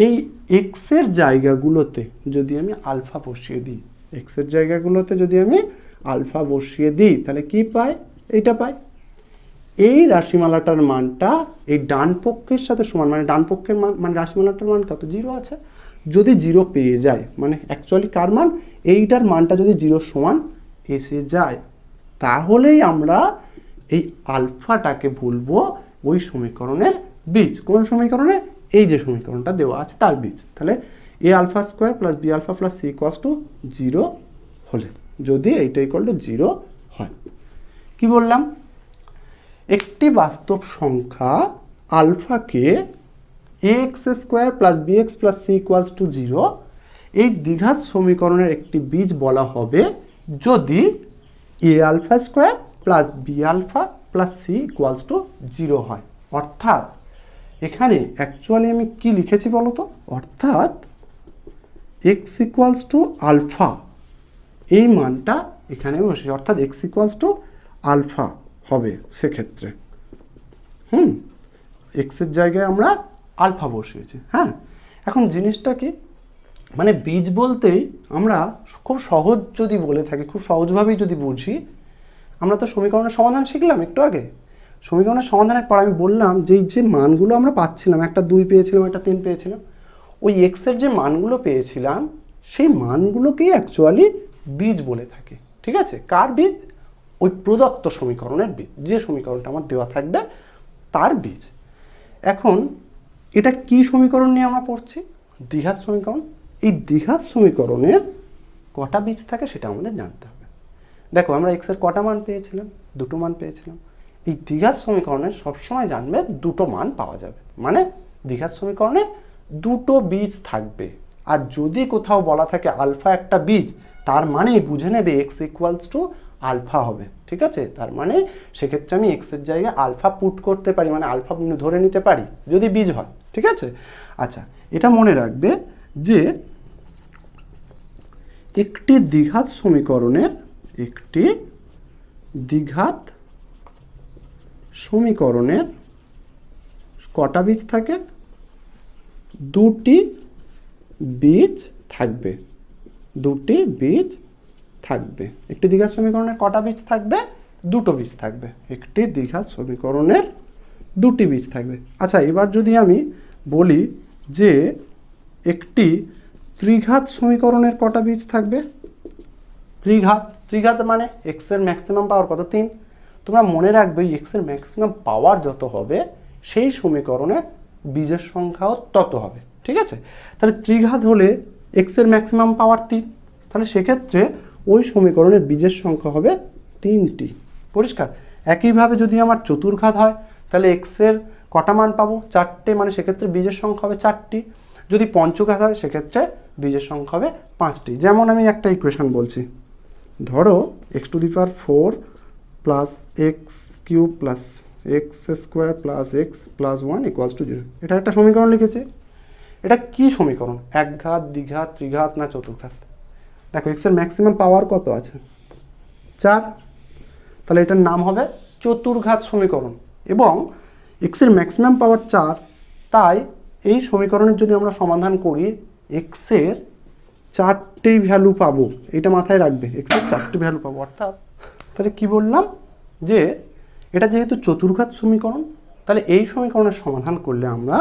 এই এক্সের জায়গাগুলোতে যদি আমি আলফা বসিয়ে দিই, এক্সের জায়গাগুলোতে যদি আমি আলফা বসিয়ে দিই, তাহলে কি পাই, এইটা পাই। এই রাশিমালাটার মানটা এই ডান পক্ষের সাথে সমান, মানে ডান পক্ষের মান, মানে রাশিমালাটার মান কত, 0 আছে। যদি 0 পেয়ে যায়, মানে অ্যাকচুয়ালি কার মান, এইটার মানটা যদি 0 সমান এসে যায়, তাহলেই আমরা এই আলফাটাকে বলবো ওই সমীকরণের বীজ। কোন সমীকরণের, এই যে সমীকরণটা দেওয়া আছে তার বীজ। তাহলে a alpha square plus b alpha plus c equals to 0 হলে, যদি এইটা ইকুয়াল টু 0 হয়, কি বললাম, একটি বাস্তব সংখ্যা আলফাকে a x square plus b x plus c equals to 0 এই দ্বিঘাত সমীকরণের একটি বীজ বলা হবে যদি a alpha square plus b alpha plus c equals to 0 হয়। অর্থাৎ এখানে অ্যাকচুয়ালি আমি কি লিখেছি বলো তো, অর্থাৎ এক্স ইকুয়ালস টু আলফা, এই মানটা এখানে বসে, অর্থাৎ এক্স ইকুয়ালস টু আলফা হবে সেক্ষেত্রে, এক্সের জায়গায় আমরা আলফা বসিয়েছি। হ্যাঁ, এখন জিনিসটা কি, মানে বীজ বলতেই আমরা খুব সহজ যদি বলে থাকি, খুব সহজভাবেই যদি বুঝি, আমরা তো সমীকরণের সমাধান শিখলাম একটু আগে। সমীকরণের সমাধানের পর আমি বললাম যে যে মানগুলো আমরা পাচ্ছিলাম, একটা 2 পেয়েছিলাম, একটা 3 পেয়েছিলাম, ওই এক্সের যে মানগুলো পেয়েছিলাম সেই মানগুলোকেই অ্যাকচুয়ালি বীজ বলে থাকে, ঠিক আছে। কার বীজ, ওই প্রদত্ত সমীকরণের বীজ, যে সমীকরণটা আমার দেওয়া থাকবে তার বীজ। এখন এটা কি সমীকরণ নিয়ে আমরা পড়ছি, দ্বিঘাত সমীকরণ। এই দ্বিঘাত সমীকরণের কটা বীজ থাকে সেটা আমাদের জানতে হবে। দেখো আমরা এক্সের কটা মান পেয়েছিলাম, 2টো মান পেয়েছিলাম। এই দ্বিঘাত সমীকরণের সবসময় জানবে 2টো মান পাওয়া যাবে, মানে দ্বিঘাত সমীকরণের 2টো বীজ থাকবে। আর যদি কোথাও বলা থাকে আলফা একটা বীজ, তার মানে বুঝে নেবে এক্স ইকুয়ালস টু আলফা হবে, ঠিক আছে। তার মানে সেক্ষেত্রে আমি এক্সের জায়গায় আলফা পুট করতে পারি, মানে আলফা ধরে নিতে পারি যদি বীজ হয়, ঠিক আছে। আচ্ছা, এটা মনে রাখবে যে একটি দ্বিঘাত সমীকরণের কটা বীজ থাকে, 2টি বীজ থাকবে, 2টি বীজ থাকবে। একটি দ্বিঘাত সমীকরণের কটা বীজ থাকবে, 2টো বীজ থাকবে। একটি দ্বিঘাত সমীকরণের 2টি বীজ থাকবে। আচ্ছা, এবার যদি আমি বলি যে একটি ত্রিঘাত সমীকরণের কটা বীজ থাকবে, ত্রিঘাত মানে এক্সের ম্যাক্সিমাম পাওয়ার কত, 3। তোমরা মনে রাখবে এক্সের ম্যাক্সিমাম পাওয়ার যত হবে সেই সমীকরণের বীজের সংখ্যাও তত হবে, ঠিক আছে। তাহলে ত্রিঘাত হলে এক্সের ম্যাক্সিমাম পাওয়ার 3, তাহলে সেক্ষেত্রে ওই সমীকরণের বীজের সংখ্যা হবে 3টি, পরিষ্কার। একইভাবে যদি আমার চতুর্ঘাত হয় তাহলে এক্সের কটা মান পাবো, 4টে, মানে সেক্ষেত্রে বীজের সংখ্যা হবে 4টি। যদি পঞ্চঘাত হয় সেক্ষেত্রে বীজের সংখ্যা হবে 5টি। যেমন আমি একটা ইকুয়েশন বলছি, ধরো x to the power 4 plus x cube plus x square plus x plus 1 equals to 0। এটা একটা সমীকরণ লিখেছে। এটা কি সমীকরণ, একঘাত, দ্বিঘাত, ত্রিঘাত না চতুর্ঘাত? দেখো এক্সের ম্যাক্সিমাম পাওয়ার কত আছে, 4, তাহলে এটার নাম হবে চতুর্ঘাত সমীকরণ। এবং এক্সের ম্যাক্সিমাম পাওয়ার 4, তাই এই সমীকরণের যদি আমরা সমাধান করি এক্সের 4টি ভ্যালু পাবো, এটা মাথায় রাখবে, এক্সের 4টি ভ্যালু পাবো। অর্থাৎ তাহলে কি বললাম যে এটা যেহেতু চতুর্ঘাত সমীকরণ, তাহলে এই সমীকরণের সমাধান করলে আমরা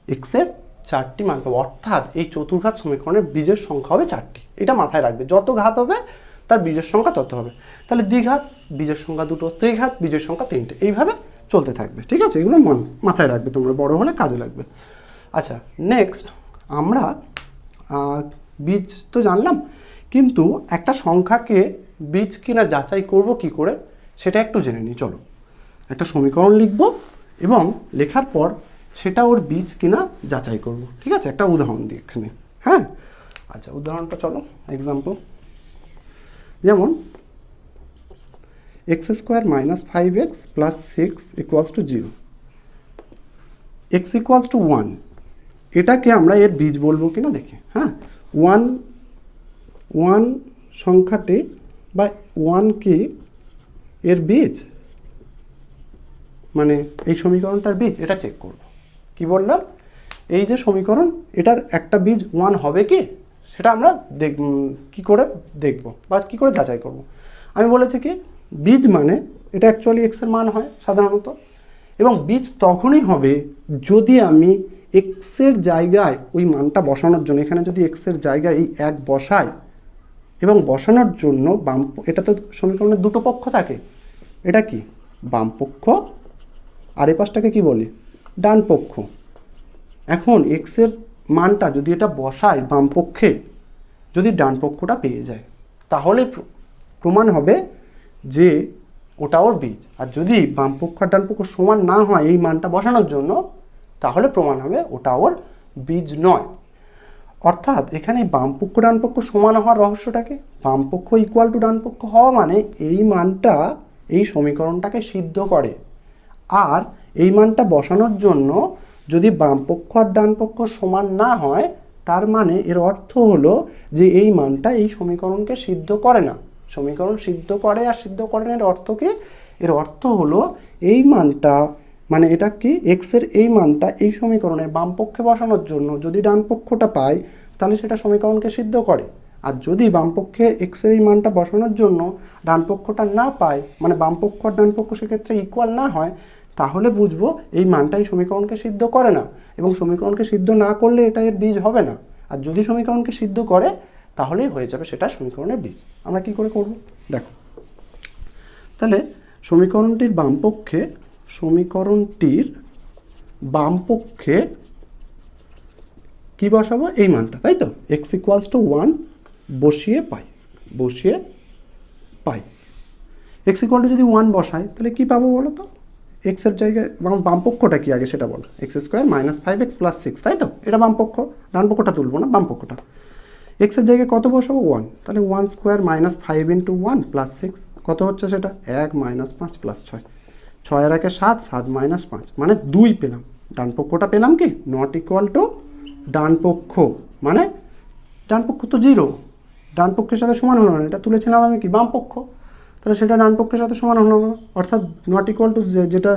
এক্সের 4টি মান পাবো। অর্থাৎ এই চতুর্ঘাত সমীকরণের বীজের সংখ্যা হবে 4টি, এটা মাথায় রাখবে। যত ঘাত হবে তার বীজের সংখ্যা তত হবে। তাহলে দ্বিঘাত বীজের সংখ্যা 2টো, ত্রিঘাত বীজের সংখ্যা 3টে, এইভাবে চলতে থাকবে, ঠিক আছে। এগুলো মাথায় রাখবে, তোমরা বড় হলে কাজে লাগবে। আচ্ছা, নেক্সট আমরা বীজ তো জানলাম, কিন্তু একটা সংখ্যাকে বীজ কিনা যাচাই করব কি করে সেটা একটু জেনে নিই। চলো একটা সমীকরণ লিখব এবং লেখার পর সেটা ওর বীজ কিনা যাচাই করব, ঠিক আছে। একটা উদাহরণ দিই এখানে, হ্যাঁ। আচ্ছা, উদাহরণটা চলো, এক্সাম্পল, যেমন x square minus 5x plus 6 equals to 0, x equals two 1, এটাকে আমরা এর বীজ বলবো কিনা দেখি। হ্যাঁ, 1 সংখ্যাটি বা 1 কি এর বীজ, মানে এই সমীকরণটার বীজ, এটা চেক করব। কি বললাম, এই যে সমীকরণ, এটার একটা বীজ 1 হবে কি, সেটা আমরা কি করে দেখব বা কি করে যাচাই করব। আমি বলেছি কি বীজ মানে এটা অ্যাকচুয়ালি এক্সের মান হয় সাধারণত, এবং বীজ তখনই হবে যদি আমি এক্সের জায়গায় ওই মানটা বসানোর জন্য, এখানে যদি এক্সের জায়গায় এই 1 বসাই এবং বসানোর জন্য এটা তো সমীকরণের দুটো পক্ষ থাকে, এটা কি বাম পক্ষ আর এই পাশটাকে কি বলি ডান পক্ষ। এখন এক্সের মানটা যদি এটা বসায় বাম পক্ষে, যদি ডান পক্ষটা পেয়ে যায় তাহলে প্রমাণ হবে যে ওটা ওর বীজ, আর যদি বাম পক্ষ আর ডান পক্ষ সমান না হয় এই মানটা বসানোর জন্য, তাহলে প্রমাণ হবে ওটা ওর বীজ নয়। অর্থাৎ এখানে বাম পক্ষ ডান পক্ষ সমান হওয়ার রহস্যটাকে, বাম পক্ষ ইকুয়াল টু ডান পক্ষ হওয়া মানে এই মানটা এই সমীকরণটাকে সিদ্ধ করে, আর এই মানটা বসানোর জন্য যদি বাম পক্ষ আর ডান পক্ষ সমান না হয়, তার মানে এর অর্থ হলো যে এই মানটা এই সমীকরণকে সিদ্ধ করে না। সমীকরণ সিদ্ধ করে আর সিদ্ধ করে না, এর অর্থ কি, এর অর্থ হলো এই মানটা, মানে এটা কি এক্সের এই মানটা এই সমীকরণের বাম পক্ষে বসানোর জন্য যদি ডান পক্ষটা পায়, তাহলে সেটা সমীকরণকে সিদ্ধ করে। আর যদি বাম পক্ষে এক্সের এই মানটা বসানোর জন্য ডান পক্ষটা না পায়, মানে বাম পক্ষ আর ডান পক্ষ সেক্ষেত্রে ইকুয়াল না হয়, তাহলে বুঝবো এই মানটাই সমীকরণকে সিদ্ধ করে না, এবং সমীকরণকে সিদ্ধ না করলে এটা এর বীজ হবে না। আর যদি সমীকরণকে সিদ্ধ করে তাহলেই হয়ে যাবে সেটা সমীকরণের বীজ। আমরা কি করে করব দেখো। তাহলে সমীকরণটির বাম পক্ষে কি বসাবো, এই মানটা, তাই তো এক্স ইকুয়ালস টু 1 বসিয়ে পাই এক্স ইকুয়াল টু যদি 1 বসাই তাহলে কি পাবো বলো তো, এক্সের জায়গায় বাম পক্ষটা কি আগে সেটা বলো, x square minus 5x plus 6, তাই তো এটা বাম পক্ষ, ডান পক্ষটা তুলবো না, বাম পক্ষটা। এক্সের জায়গায় কত বসাবো 1, তাহলে 1 স্কোয়ার মাইনাস 5 ইন্টু 1 প্লাস 6 কত হচ্ছে সেটা 1 মাইনাস 5 প্লাস 6, 6 এর 1 7, 7 মাইনাস 5 মানে 2 পেলাম। ডান পক্ষটা পেলাম কি নট ইকুয়াল টু ডান পক্ষ, মানে ডান পক্ষ তো 0, ডান পক্ষের সাথে সমান হলো না, এটা তুলেছিলাম আমি কি বাম পক্ষ, তাহলে সেটা ডান পক্ষের সাথে সমান হলো না, অর্থাৎ নট ইকুয়াল টু যেটা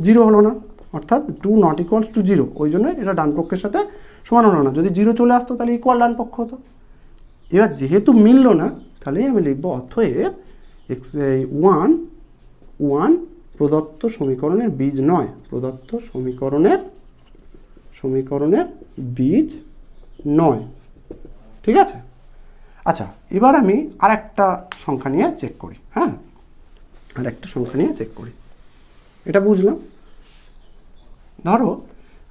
0 হলো না, অর্থাৎ 2 নট ইকুয়ালস টু 0, ওই জন্য এটা ডান পক্ষের সাথে সমান হলো না। যদি 0 চলে আসতো তাহলে ইকুয়াল ডান পক্ষ হতো। এবার যেহেতু মিললো না, তাহলে আমি লিখবো অতএব এক্স 1 প্রদত্ত সমীকরণের বীজ নয়, প্রদত্ত সমীকরণের বীজ নয়। ঠিক আছে, আচ্ছা এবার আমি আরেকটা সংখ্যা নিয়ে চেক করি। হ্যাঁ, আরেকটা সংখ্যা নিয়ে চেক করি, এটা বুঝলাম। ধরো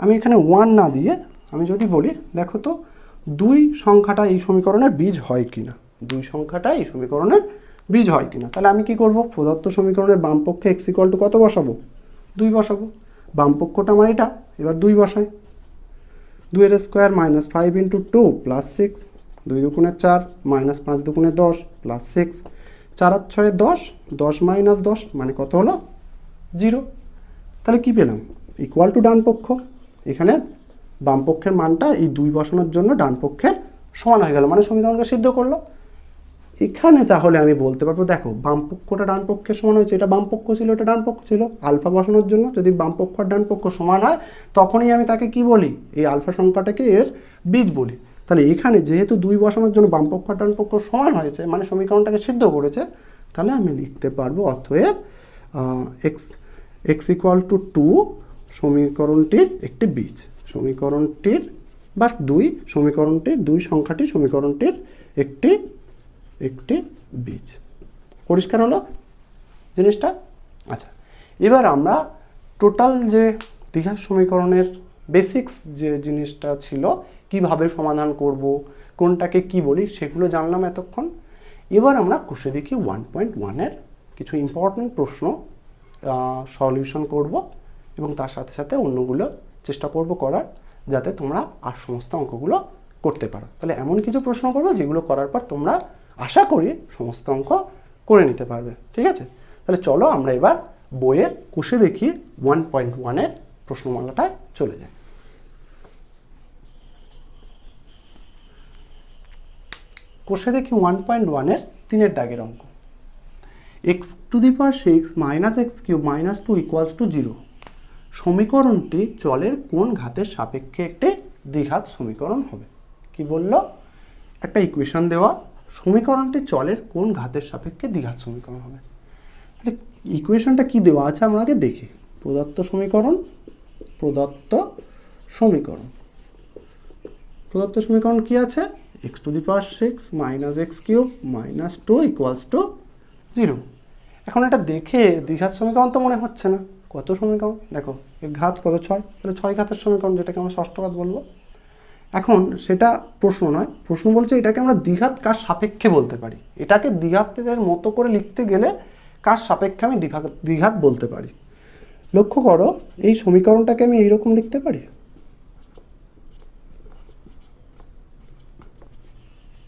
আমি এখানে 1 না দিয়ে আমি যদি বলি দেখো তো 2 সংখ্যাটা এই সমীকরণের বীজ হয় কিনা, 2 সংখ্যাটা এই সমীকরণের বীজ হয় কিনা। তাহলে আমি কি করব, প্রদত্ত সমীকরণের বাম পক্ষে এক্স ইকুয়াল টু কত বসাবো, 2 বসাবো। বাম পক্ষটা আমার এটা, এবার 2 বসাই, 2 এর স্কোয়ার মাইনাস 5 ইন্টু 2 প্লাস 6, 2 দুগুণে 4 মাইনাস 5 দুগুণে 10 প্লাস 6, 4 আর 6 10, 10 মাইনাস 10 মানে কত হলো 0। তাহলে কি পেলাম, ইকুয়াল টু ডান পক্ষ, এখানে বাম পক্ষের মানটা এই 2 বসানোর জন্য ডান পক্ষের সমান হয়ে গেল, মানে সমীকরণকে সিদ্ধ করলো। এখানে তাহলে আমি বলতে পারবো দেখো বাম পক্ষটা ডান পক্ষের সমান হয়েছে, এটা বাম পক্ষ ছিল এটা ডান পক্ষ ছিল, আলফা বসানোর জন্য যদি বাম পক্ষ আর ডান পক্ষ সমান হয় তখনই আমি তাকে কি বলি, এই আলফা সংখ্যাটাকে এর বীজ বলি। তাহলে এখানে যেহেতু 2 বসানোর জন্য বাম পক্ষ আর ডান পক্ষ সমান হয়েছে, মানে সমীকরণটাকে সিদ্ধ করেছে, তাহলে আমি লিখতে পারবো অতএব এক্স ইকুয়াল টু 2 সমীকরণটির একটি বীজ, সমীকরণটির বা 2 সংখ্যাটি সমীকরণটির একটি বীজ। পরিষ্কার হলো জিনিসটা? আচ্ছা এবার আমরা টোটাল যে দ্বিঘাত সমীকরণের বেসিক্স যে জিনিসটা ছিল, কিভাবে সমাধান করব, কোনটাকে কি বলি, সেগুলো জানলাম এতক্ষণ। এবার আমরা কষে দেখি 1.1 এর কিছু ইম্পর্টেন্ট প্রশ্ন সলিউশন করব, এবং তার সাথে সাথে অন্যগুলো চেষ্টা করব করার, যাতে তোমরা আর সমস্ত অঙ্কগুলো করতে পারো। তাহলে এমন কিছু প্রশ্ন করবো যেগুলো করার পর তোমরা আশা করি সমস্ত অঙ্ক করে নিতে পারবে। ঠিক আছে, তাহলে চলো আমরা এবার বইয়ের কোষে দেখি 1.1-এর প্রশ্নমালাটায় চলে যাই। কোষে দেখি 1.1-এর 3-এর দাগের অঙ্ক। x⁶ - x³ - 2 = 0 সমীকরণটি চলের কোন ঘাতের সাপেক্ষে একটি দ্বিঘাত সমীকরণ হবে? কি বললো? একটা ইকুয়েশন দেওয়া, সমীকরণটি চলের কোন ঘাতের সাপেক্ষে দ্বিঘাত সমীকরণ হবে। তাহলে ইকুয়েশনটা কি দেওয়া আছে আমরা আগে দেখি। প্রদত্ত সমীকরণ কি আছে? x⁶ - x³ - 2 = 0। এখন এটা দেখে দ্বিঘাত সমীকরণ তো মনে হচ্ছে না। কত সমীকরণ দেখো, এর ঘাত কত? 6। তাহলে 6 ঘাতের সমীকরণ, যেটাকে আমরা ষষ্ঠ ঘাত বলবো। এখন সেটা প্রশ্ন নয়, প্রশ্ন বলছে এটাকে আমরা দ্বিঘাত কার সাপেক্ষে বলতে পারি। এটাকে দ্বিঘাতের মতো করে লিখতে গেলে কার সাপেক্ষে আমি দ্বিঘাত বলতে পারি। লক্ষ্য করো, এই সমীকরণটাকে আমি এইরকম লিখতে পারি।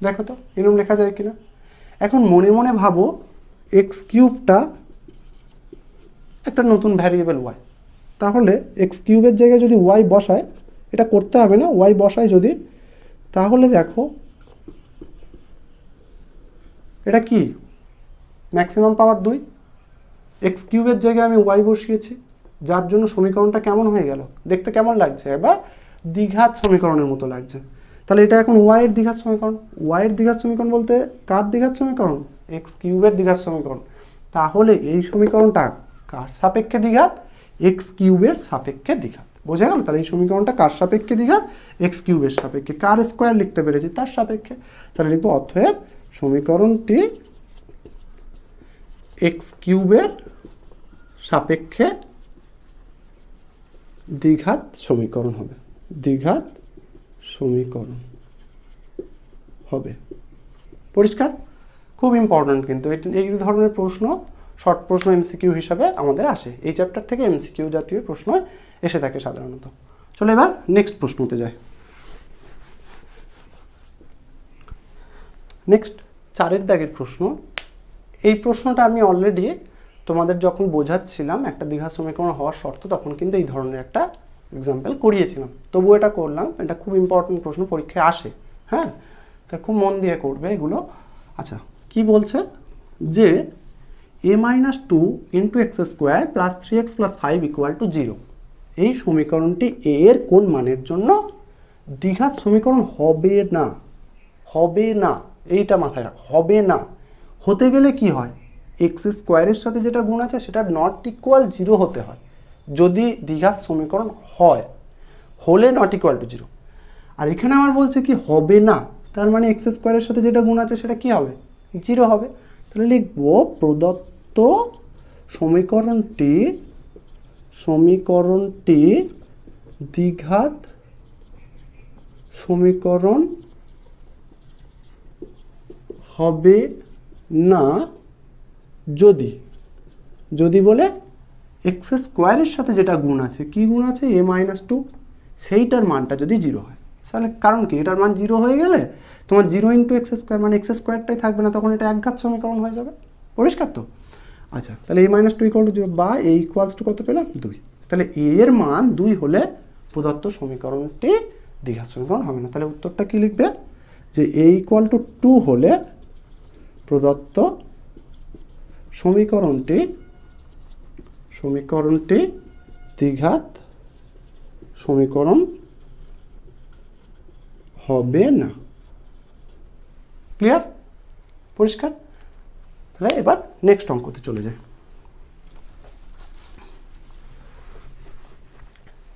দেখো তো এরকম লেখা যায় কিনা। এখন মনে মনে ভাবো x³ একটা নতুন ভ্যারিয়েবল y, তাহলে x³ জায়গায় যদি y বসায়, এটা করতে হবে না, y বসায় যদি, তাহলে দেখো এটা কি ম্যাক্সিমাম পাওয়ার 2। x³ জায়গায় আমি y বসিয়েছি, যার জন্য সমীকরণটা কেমন হয়ে গেল, দেখতে কেমন লাগছে? এবার দ্বিঘাত সমীকরণের মতো লাগছে। তাহলে এটা এখন y এর দ্বিঘাত সমীকরণ। y এর দ্বিঘাত সমীকরণ বলতে কার দ্বিঘাত সমীকরণ? x³ দ্বিঘাত সমীকরণ। তাহলে এই সমীকরণটা কার সাপেক্ষে দ্বিঘাত? x³ সাপেক্ষে দ্বিঘাত। বোঝা গেল? তাহলে এই সমীকরণটা কার সাপেক্ষে দ্বিঘাত? x³ সাপেক্ষে। কার স্কোয়ার লিখতে পেরেছি? তার সাপেক্ষে। তাহলে লিখবো অতএব সমীকরণটি x³ সাপেক্ষে দ্বিঘাত সমীকরণ হবে। দ্বিঘাত সমীকরণ হবে। পরিষ্কার? খুব ইম্পর্ট্যান্ট কিন্তু এই ধরনের প্রশ্ন শর্ট প্রশ্ন এমসিকিউ হিসাবে আমাদের আসে। এই চ্যাপ্টার থেকে এমসিকিউ জাতীয় প্রশ্ন এসে থাকে সাধারণত। চলো এবার নেক্সট প্রশ্নতে যাই। নেক্সট 4-এর দাগের প্রশ্ন। এই প্রশ্নটা আমি অলরেডি তোমাদের যখন বোঝাচ্ছিলাম একটা দ্বিঘাত সমীকরণ হওয়ার শর্ত, তখন কিন্তু এই ধরনের একটা এক্সাম্পল করিয়েছিলাম। তবু এটা করলাম, এটা খুব ইম্পর্টেন্ট প্রশ্ন, পরীক্ষায় আসে। হ্যাঁ, তা খুব মন দিয়ে করবে এগুলো। আচ্ছা, কি বলছে যে a-2 × x² + 3x + 5 = 0 এই সমীকরণটি a এর কোন মানের জন্য দ্বিঘাত সমীকরণ হবে না? হবে না, এইটা মাথায় রাখো, হবে না। হতে গেলে কি হয়? x² সাথে যেটা গুণ আছে সেটা ≠ 0 হতে হয় যদি দ্বিঘাত সমীকরণ হয়, হলে ≠ 0। আর এখানে আমার বলছে কি হবে না, তার মানে x² সাথে যেটা গুণ আছে সেটা কি হবে? 0 হবে। তাহলে লিখবো প্রদত্ত সমীকরণটি দ্বিঘাত সমীকরণ হবে না যদি বলে x² সাথে যেটা গুণ আছে, কি গুণ আছে? a-2, সেইটার মানটা যদি 0 হয়। তাহলে কারণ কি, এটার মান 0 হয়ে গেলে তোমার 0 × x² মানে x²টাই থাকবে না, তখন এটা একঘাত সমীকরণ হয়ে যাবে। পরিষ্কার তো? আচ্ছা, তাহলে a-2 = 0 বা a = কত পেলাম? 2। তাহলে a এর মান 2 হলে প্রদত্ত সমীকরণটি দ্বিঘাত সমীকরণ হবে না। তাহলে উত্তরটা কি লিখবে? যে a = 2 হলে প্রদত্ত সমীকরণটি দ্বিঘাত সমীকরণ হবে না। ক্লিয়ার? পরিষ্কার? তাহলে এবার নেক্সট অঙ্কতে চলে যাই।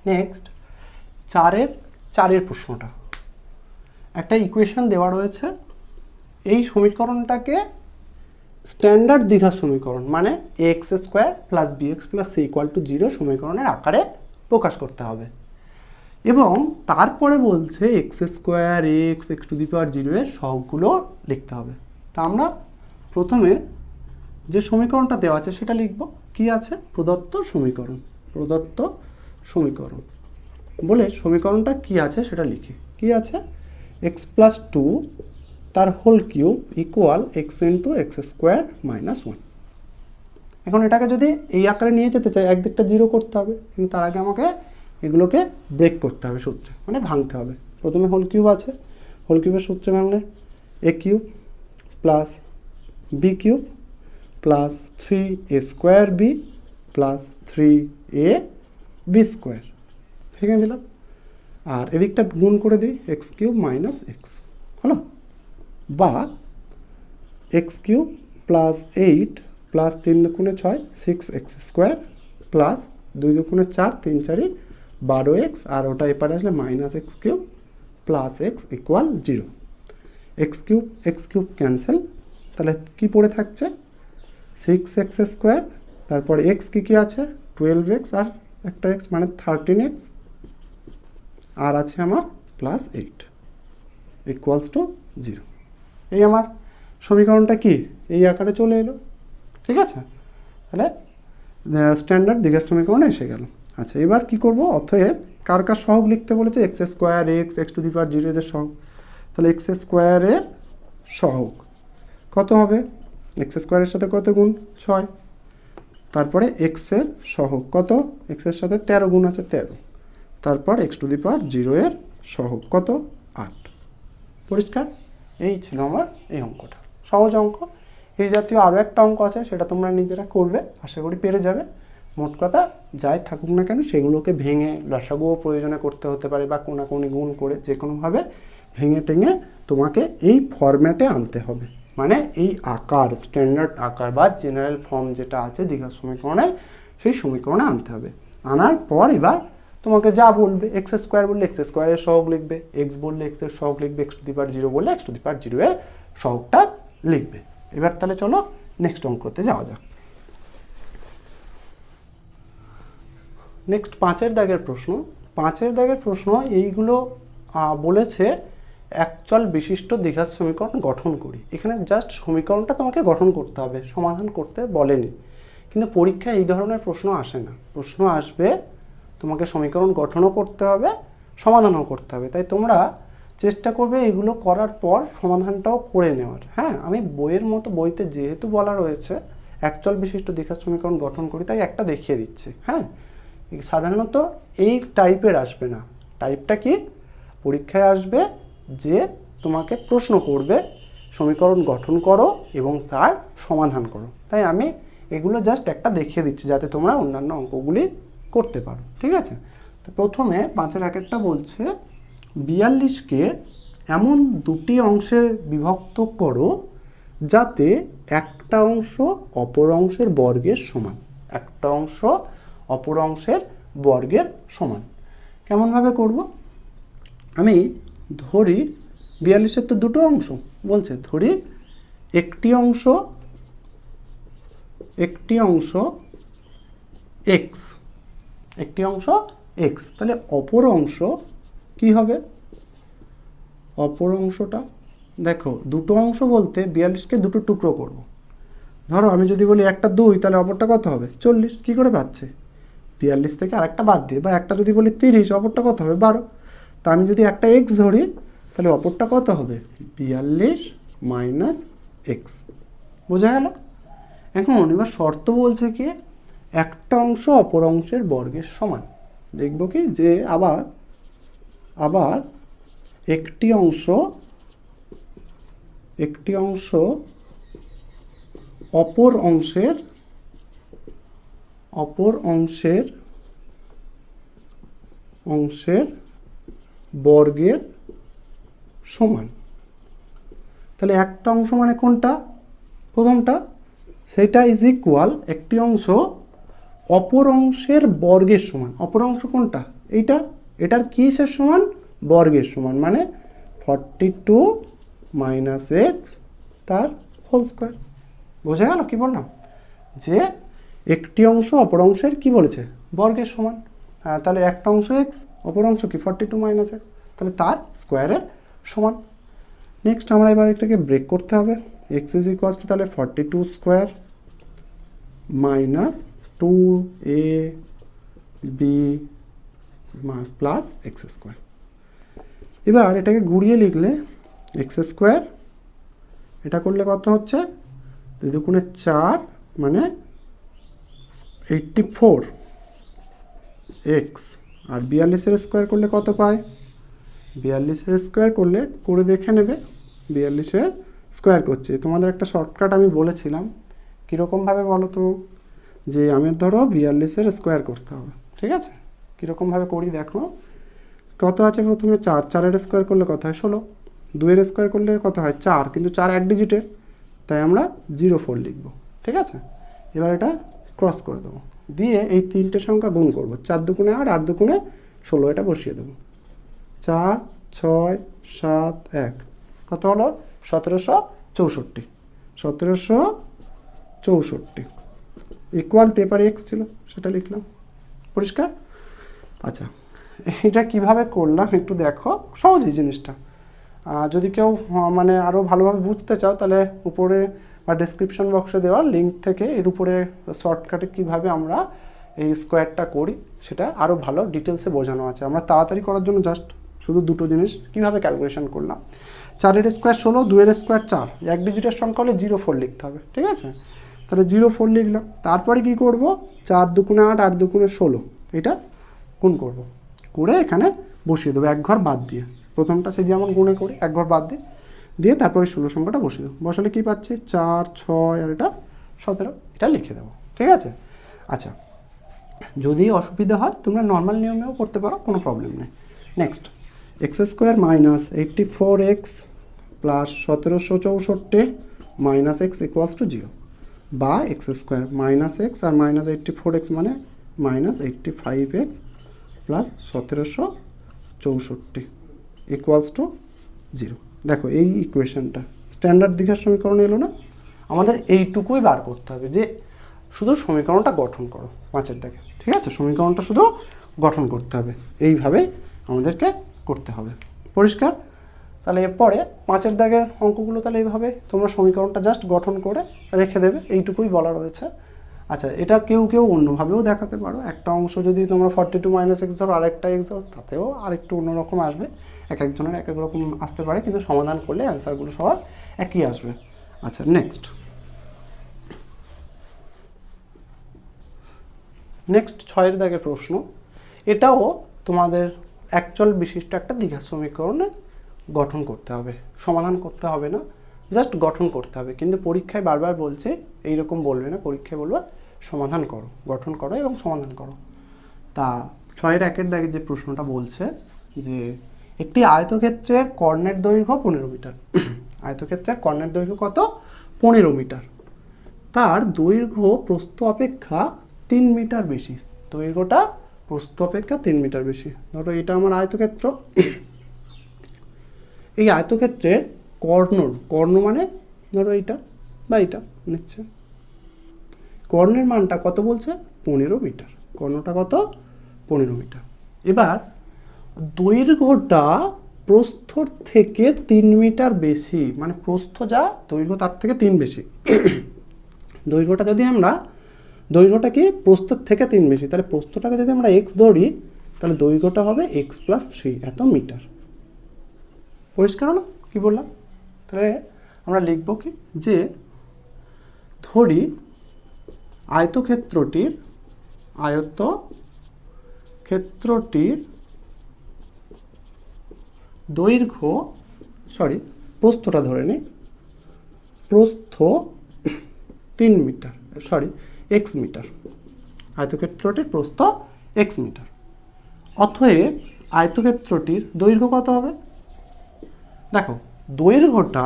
নেক্সট 4-এর প্রশ্নটা, একটা ইকুয়েশন দেওয়া রয়েছে। এই সমীকরণটাকে স্ট্যান্ডার্ড দ্বিঘাত সমীকরণ মানে ax² + bx + c = 0 সমীকরণের আকারে প্রকাশ করতে হবে। এবং তারপরে বলছে x² x⁴ এর সহগগুলো লিখতে হবে। তা আমরা প্রথমে যে সমীকরণটা দেওয়া আছে সেটা লিখব। কি আছে? প্রদত্ত সমীকরণ বলে সমীকরণটা কি আছে সেটা লিখি। কি আছে? x + 2 তার হোল কিউব = x × x² - 1। এখন এটাকে যদি এই আকারে নিয়ে যেতে চাই একদিকটা 0 করতে হবে, কিন্তু তার আগে আমাকে এগুলোকে ব্রেক করতে হবে সূত্রে, মানে ভাঙতে হবে। প্রথমে হোল কিউব আছে, হোল কিউবের সূত্রে ভাঙলে a cube plus b cube plus 3a² b plus 3ab² ভেঙে দিলাম। আর এদিকটা গুণ করে দিই x³ মাইনাস x, হলো? বা x³ প্লাস 8 প্লাস 3 দুগুণে 6 6x² প্লাস 2 দুগুণে 4 3 4 12x, আর ওটা এপারে আসলে minus x³ plus x equal 0। x³ cancel, তাহলে কি পড়ে থাকছে 6x², তারপরে x কি আছে 12x আর একটা x মানে 13x, আর আছে আমার প্লাস 8 ইকুয়ালস টু 0। এই আমার সমীকরণটা কি এই আকারে চলে এলো, ঠিক আছে? তাহলে স্ট্যান্ডার্ড দ্বিঘাত সমীকরণ এসে গেল। আচ্ছা, এবার কি করব? অতএব কার কার সহগ লিখতে বলেছে? x² x⁻0 এদের সহগ। তাহলে x² এর সহগ কত হবে? x² এর সাথে কত গুণ? 6। তারপরে x এর সহগ কত? x এর সাথে 13 গুণ আছে 13। তারপর x⁻0 এর সহগ কত? 8। পরিষ্কার? এই ছিল আমার এই অঙ্কটা, সহজ অঙ্ক। এই জাতীয় আরও একটা অঙ্ক আছে, সেটা তোমরা নিজেরা করবে, আশা করি পেরে যাবে। মোট কথা যাই থাকুক না কেন সেগুলোকে ভেঙে লসাগুও প্রয়োজনে করতে হতে পারে, বা কোনাকুনি গুণ করে যে কোনোভাবে ভেঙে টেঙে তোমাকে এই ফরম্যাটে আনতে হবে, মানে এই আকার স্ট্যান্ডার্ড আকার বা জেনারেল ফর্ম যেটা আছে দ্বিঘাত সমীকরণের, সেই সমীকরণে আনতে হবে। আনার পর এবার তোমাকে যা বলবে, x² বললে x² এর সহগ লিখবে, x বললে x এর সহগ লিখবে, x⁻0 বললে x⁻0 এর সহগটা লিখবে। এবার তাহলে চলো নেক্সট অঙ্কতে যাওয়া যাক। নেক্সট 5-এর দাগের প্রশ্ন। 5-এর দাগের প্রশ্ন এইগুলো বলেছে একচল বিশিষ্ট দ্বিঘাত সমীকরণ গঠন করি। এখানে জাস্ট সমীকরণটা তোমাকে গঠন করতে হবে, সমাধান করতে বলেনি। কিন্তু পরীক্ষায় এই ধরনের প্রশ্ন আসে না, প্রশ্ন আসবে তোমাকে সমীকরণ গঠনও করতে হবে, সমাধানও করতে হবে। তাই তোমরা চেষ্টা করবে এগুলো করার পর সমাধানটাও করে নেওয়ার। হ্যাঁ, আমি বইয়ের মতো, বইতে যেহেতু বলা রয়েছে একচল বিশিষ্ট দ্বিঘাত সমীকরণ গঠন করি, তাই একটা দেখিয়ে দিচ্ছি। হ্যাঁ, সাধারণত এই টাইপের আসবে না। টাইপটা কি? পরীক্ষায় আসবে যে তোমাকে প্রশ্ন করবে সমীকরণ গঠন করো এবং তার সমাধান করো। তাই আমি এগুলো জাস্ট একটা দেখিয়ে দিচ্ছি যাতে তোমরা অন্যান্য অঙ্কগুলি করতে পারো, ঠিক আছে? তো প্রথমে 5-এর একটা বলছে 42কে এমন দুটি অংশে বিভক্ত করো যাতে একটা অংশ অপর অংশের বর্গের সমান। একটা অংশ অপর অংশের বর্গের সমান কেমনভাবে করব? আমি ধরি 42-এর তো দুটো অংশ বলছে, ধরি একটি অংশ x, একটি অংশ x, তাহলে অপর অংশ কি হবে? অপর অংশটা দেখো, দুটো অংশ বলতে 42কে দুটো টুকরো করব। ধরো আমি যদি বলি একটা 2, তাহলে অপরটা কত হবে? 40। কী করে পাচ্ছে? 42 থেকে আরেকটা বাদ দিয়ে। বা একটা যদি বলি 30, অপরটা কত হবে? 12। তা আমি যদি একটা x ধরি তাহলে অপরটা কত হবে? 42 মাইনাস x। বোঝা গেল? এখন এবার শর্ত বলছে কি একটা অংশ অপর অংশের বর্গের সমান। দেখব কি যে আবার একটি অংশ অপর অংশের বর্গের সমান। তাহলে একটা অংশ মানে কোনটা? প্রথমটা, সেটা ইজ ইকুয়াল একটি অংশ অপর অংশের বর্গের সমান। অপর অংশ কোনটা? এইটা। এটার কিসের সমান? বর্গের সমান, মানে 42 মাইনাস এক্স তার হোল স্কোয়ার। বোঝা গেল কি বললাম? যে একটি অংশ অপর অংশের কি বলেছে? বর্গের সমান। তাহলে একটা অংশ এক্স, অপর অংশ কি 42 মাইনাস এক্স, তাহলে তার স্কোয়ারের সমান। নেক্সট আমরা এবার এটাকে ব্রেক করতে হবে। এক্স ইজ ইকুয়ালস টু তাহলে 42 square minus 2ab plus x square. এবার এটাকে ঘুরিয়ে লিখলে এক্স স্কোয়ার, এটা করলে কত হচ্ছে? 2 দুগুণে 4 মানে 84 এক্স আর 42-এর স্কোয়ার করলে কত পায়? 42-এর স্কোয়ার করলে করে দেখে নেবে 42-এর স্কোয়ার করছে। তোমাদের একটা শর্টকাট আমি বলেছিলাম, কীরকমভাবে বলো তো, যে আমি ধরো 42-এর স্কোয়ার করতে হবে, ঠিক আছে? কীরকমভাবে করি দেখো, কত আছে প্রথমে 4, 4-এর স্কোয়ার করলে কত হয় 16, 2-এর স্কোয়ার করলে কত হয় 4, কিন্তু 4 এক ডিজিটের, তাই আমরা 04 লিখব, ঠিক আছে? এবার এটা ক্রস করে দেবো, দিয়ে এই তিনটে সংখ্যা গুণ করবো, 4 দুগুণে 8, 8 দুগুণে 16, এটা বসিয়ে দেবো। 4, 6, 7, 1 কত হলো? 1764। 1764 ইকুয়াল পেপার এক্স ছিল, সেটা লিখলাম। পরিষ্কার? আচ্ছা, এটা কিভাবে করলাম একটু দেখো, সহজই জিনিসটা। যদি কেউ মানে আরও ভালোভাবে বুঝতে চাও, তাহলে উপরে বা ডেসক্রিপশন বক্সে দেওয়া লিঙ্ক থেকে এর উপরে শর্টকাটে কীভাবে আমরা এই স্কোয়ারটা করি সেটা আরও ভালো ডিটেলসে বোঝানো আছে। আমরা তাড়াতাড়ি করার জন্য জাস্ট শুধু দুটো জিনিস কীভাবে ক্যালকুলেশন করলাম। 4-এর স্কোয়ার 16, 2-এর স্কোয়ার 4, এক ডিজিটের সংখ্যা হলে 04 লিখতে হবে, ঠিক আছে? তাহলে 04 লিখলাম। তারপরে কি করব? 4 দুগুণে 8, 8 দুগুণে 16, এটা গুণ করব, করে এখানে বসিয়ে দেবো এক ঘর বাদ দিয়ে। প্রথমটা সে যেমন গুণে করি, এক ঘর বাদ দিয়ে তারপরে 16 সংখ্যাটা বসিয়ে দেবো। বসালে কী পাচ্ছি? 4, 6 আর এটা 17, এটা লিখে দেবো, ঠিক আছে? আচ্ছা, যদি অসুবিধা হয় তোমরা নর্মাল নিয়মেও করতে পারো, কোনো প্রবলেম নেই। Next, x square minus 84x plus 1764 minus x equals to 0, বা এক্স স্কোয়ার মাইনাস এক্স আর মাইনাস 84x মানে minus 85x plus 1764 equals to 0। দেখো এই ইকুয়েশনটা স্ট্যান্ডার্ড দীঘার সমীকরণ এলো না? আমাদের এইটুকুই বার করতে হবে, যে শুধু সমীকরণটা গঠন করো 5-এর দাগে, ঠিক আছে? সমীকরণটা শুধু গঠন করতে হবে, এইভাবে আমাদেরকে করতে হবে। পরিষ্কার? তাহলে এরপরে 5-এর দাগের অঙ্কগুলো তাহলে এইভাবে তোমরা সমীকরণটা জাস্ট গঠন করে রেখে দেবে, এইটুকুই বলা রয়েছে। আচ্ছা, এটা কেউ কেউ অন্যভাবেও দেখাতে পারো। একটা অংশ যদি তোমরা 42 মাইনাস এক্স ধরো, আরেকটা এক্স ধরো, তাতেও আরেকটু অন্যরকম আসবে, এক একজনের এক এক রকম আসতে পারে, কিন্তু সমাধান করলে অ্যান্সারগুলো সবার একই আসবে। আচ্ছা, নেক্সট 6-এর দাগের প্রশ্ন। এটাও তোমাদের অ্যাকচুয়াল বিশিষ্ট একটা দ্বিঘাত সমীকরণে গঠন করতে হবে, সমাধান করতে হবে না, জাস্ট গঠন করতে হবে। কিন্তু পরীক্ষায় বারবার বলছে এইরকম বলবে না, পরীক্ষায় বলবে সমাধান করো, গঠন করো এবং সমাধান করো। তা 6-এর 1-এর দাগে যে প্রশ্নটা বলছে যে একটি আয়তক্ষেত্রের কর্ণের দৈর্ঘ্য 15 মিটার। আয়তক্ষেত্রের কর্ণের দৈর্ঘ্য কত? 15 মিটার। তার দৈর্ঘ্য প্রস্থ অপেক্ষা 3 মিটার বেশি। দৈর্ঘ্যটা প্রস্থ অপেক্ষা 3 মিটার বেশি। ধরো এটা আমার আয়তক্ষেত্র, এই আয়তক্ষেত্রের কর্ণ মানে ধরো এইটা বা এইটা নিচ্ছে, কর্ণের মানটা কত বলছে? 15 মিটার। কর্ণটা কত? 15 মিটার। এবার দৈর্ঘ্যটা প্রস্থর থেকে 3 মিটার বেশি, মানে প্রস্থ যা দৈর্ঘ্য তার থেকে 3 বেশি। দৈর্ঘ্যটা যদি আমরা, দৈর্ঘ্যটা কি প্রস্থর থেকে 3 বেশি, তাহলে প্রস্থটাকে যদি আমরা এক্স ধরি, তাহলে দৈর্ঘ্যটা হবে এক্স প্লাস 3 এত মিটার। পরিষ্কার হলো কি বললাম? তাহলে আমরা লিখব কি, যে ধরি আয়তক্ষেত্রটির দৈর্ঘ্য, প্রস্থটা ধরে নিই, প্রস্থ 3 মিটার, এক্স মিটার। আয়তক্ষেত্রটির প্রস্থ এক্স মিটার। অতএব আয়তক্ষেত্রটির দৈর্ঘ্য কত হবে? দেখো, দৈর্ঘ্যটা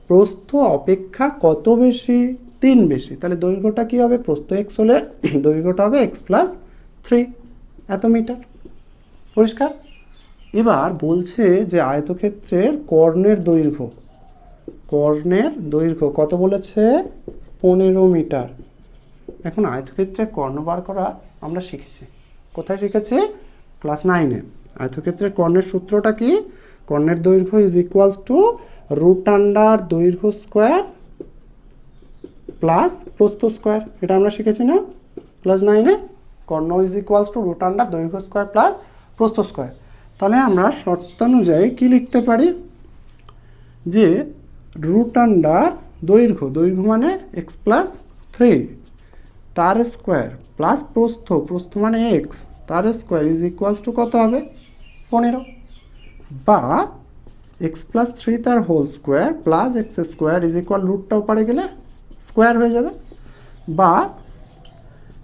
প্রস্থ অপেক্ষা কত বেশি? 3 বেশি। তাহলে দৈর্ঘ্যটা কি হবে? প্রস্থ এক্স হলে দৈর্ঘ্যটা হবে এক্স প্লাস 3 এত মিটার। পরিষ্কার? এবার বলছে যে আয়তক্ষেত্রের কর্ণের দৈর্ঘ্য কত বলেছে? 15 মিটার। এখন আয়তক্ষেত্রের কর্ণ বার করা আমরা শিখেছি। কোথায় শিখেছি? ক্লাস 9-এ। আয়তক্ষেত্রের কর্ণের সূত্রটা কি? কর্ণের দৈর্ঘ্য ইজ ইকুয়ালস টু √ দৈর্ঘ্য স্কোয়ার প্লাস প্রস্থ স্কোয়ার। এটা আমরা শিখেছি না ক্লাস 9-এ? কর্ণ ইজ ইকুয়ালস টু √ দৈর্ঘ্য স্কোয়ার প্লাস প্রস্থ স্কোয়ার। তাহলে আমরা শর্তানুযায়ী কি লিখতে পারি? যে √ দৈর্ঘ্য মানে এক্স প্লাস 3 তার স্কোয়ার প্লাস প্রস্থ, প্রস্থ মানে এক্স, তার স্কোয়ার ইজ ইকুয়ালস টু কত হবে 15, বা এক্স প্লাস থ্রি তার whole square plus x square is equal রুটটাও পারে গেলে স্কোয়ার হয়ে যাবে, বা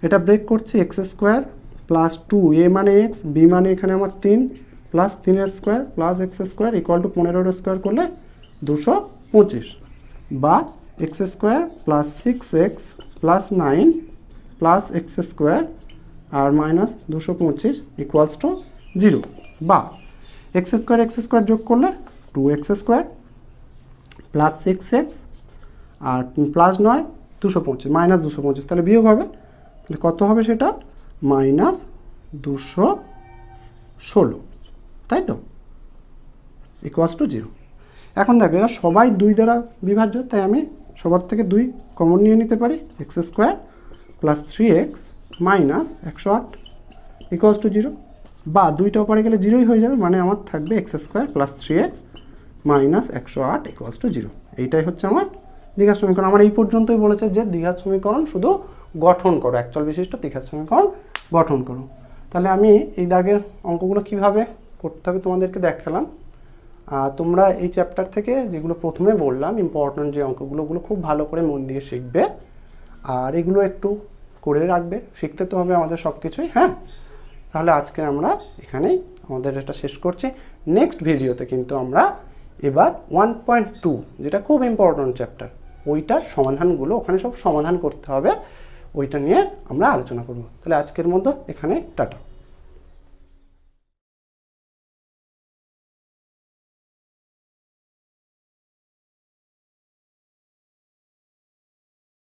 এটা ব্রেক করছি এক্স স্কোয়ার প্লাস 2 এ মানে এক্স, বি মানে এখানে আমার 3 plus 3 square plus x square equal to 15 square করলে 225, বা x square plus 6x plus 9 plus x square আর মাইনাস 225 ইকুয়ালস টু 0, বা এক্স স্কোয়ার যোগ করলে 2x স্কোয়ার প্লাস 6x আর প্লাস 9 225 মাইনাস 225, তাহলে বিয়োগ হবে, তাহলে কত হবে সেটা মাইনাস 216, তাই তো, ইকুয়ালস টু 0। এখন দেখো এরা সবাই 2 দ্বারা বিভাজ্য, তাই আমি সবার থেকে 2 কমন নিয়ে নিতে পারি, x square plus 3x minus 108 equals to 0, বা 2টা পারে গেলে 0ই হয়ে যাবে, মানে আমার থাকবে x square plus 3x minus 108 equals to 0। এইটাই হচ্ছে আমার দ্বিঘাত সমীকরণ। আমার এই পর্যন্তই বলেছে যে দ্বিঘাত সমীকরণ শুধু গঠন করো, একচল বিশিষ্ট দ্বিঘাত সমীকরণ গঠন করো। তাহলে আমি এই দাগের অঙ্কগুলো কিভাবে করতে হবে তোমাদেরকে দেখালাম। তোমরা এই চ্যাপ্টার থেকে যেগুলো প্রথমে বললাম ইম্পর্ট্যান্ট যে অঙ্কগুলো, ওগুলো খুব ভালো করে মন দিয়ে শিখবে, আর এগুলো একটু করে রাখবে, শিখতে তো হবে আমাদের সব কিছুই। হ্যাঁ, তাহলে আজকে আমরা এখানেই আমাদের এটা শেষ করছি। নেক্সট ভিডিওতে কিন্তু আমরা এবার 1.2 যেটা খুব ইম্পর্ট্যান্ট চ্যাপ্টার, ওইটার সমাধানগুলো, ওখানে সব সমাধান করতে হবে, ওইটা নিয়ে আমরা আলোচনা করব। তাহলে আজকের মতো এখানে টাটা।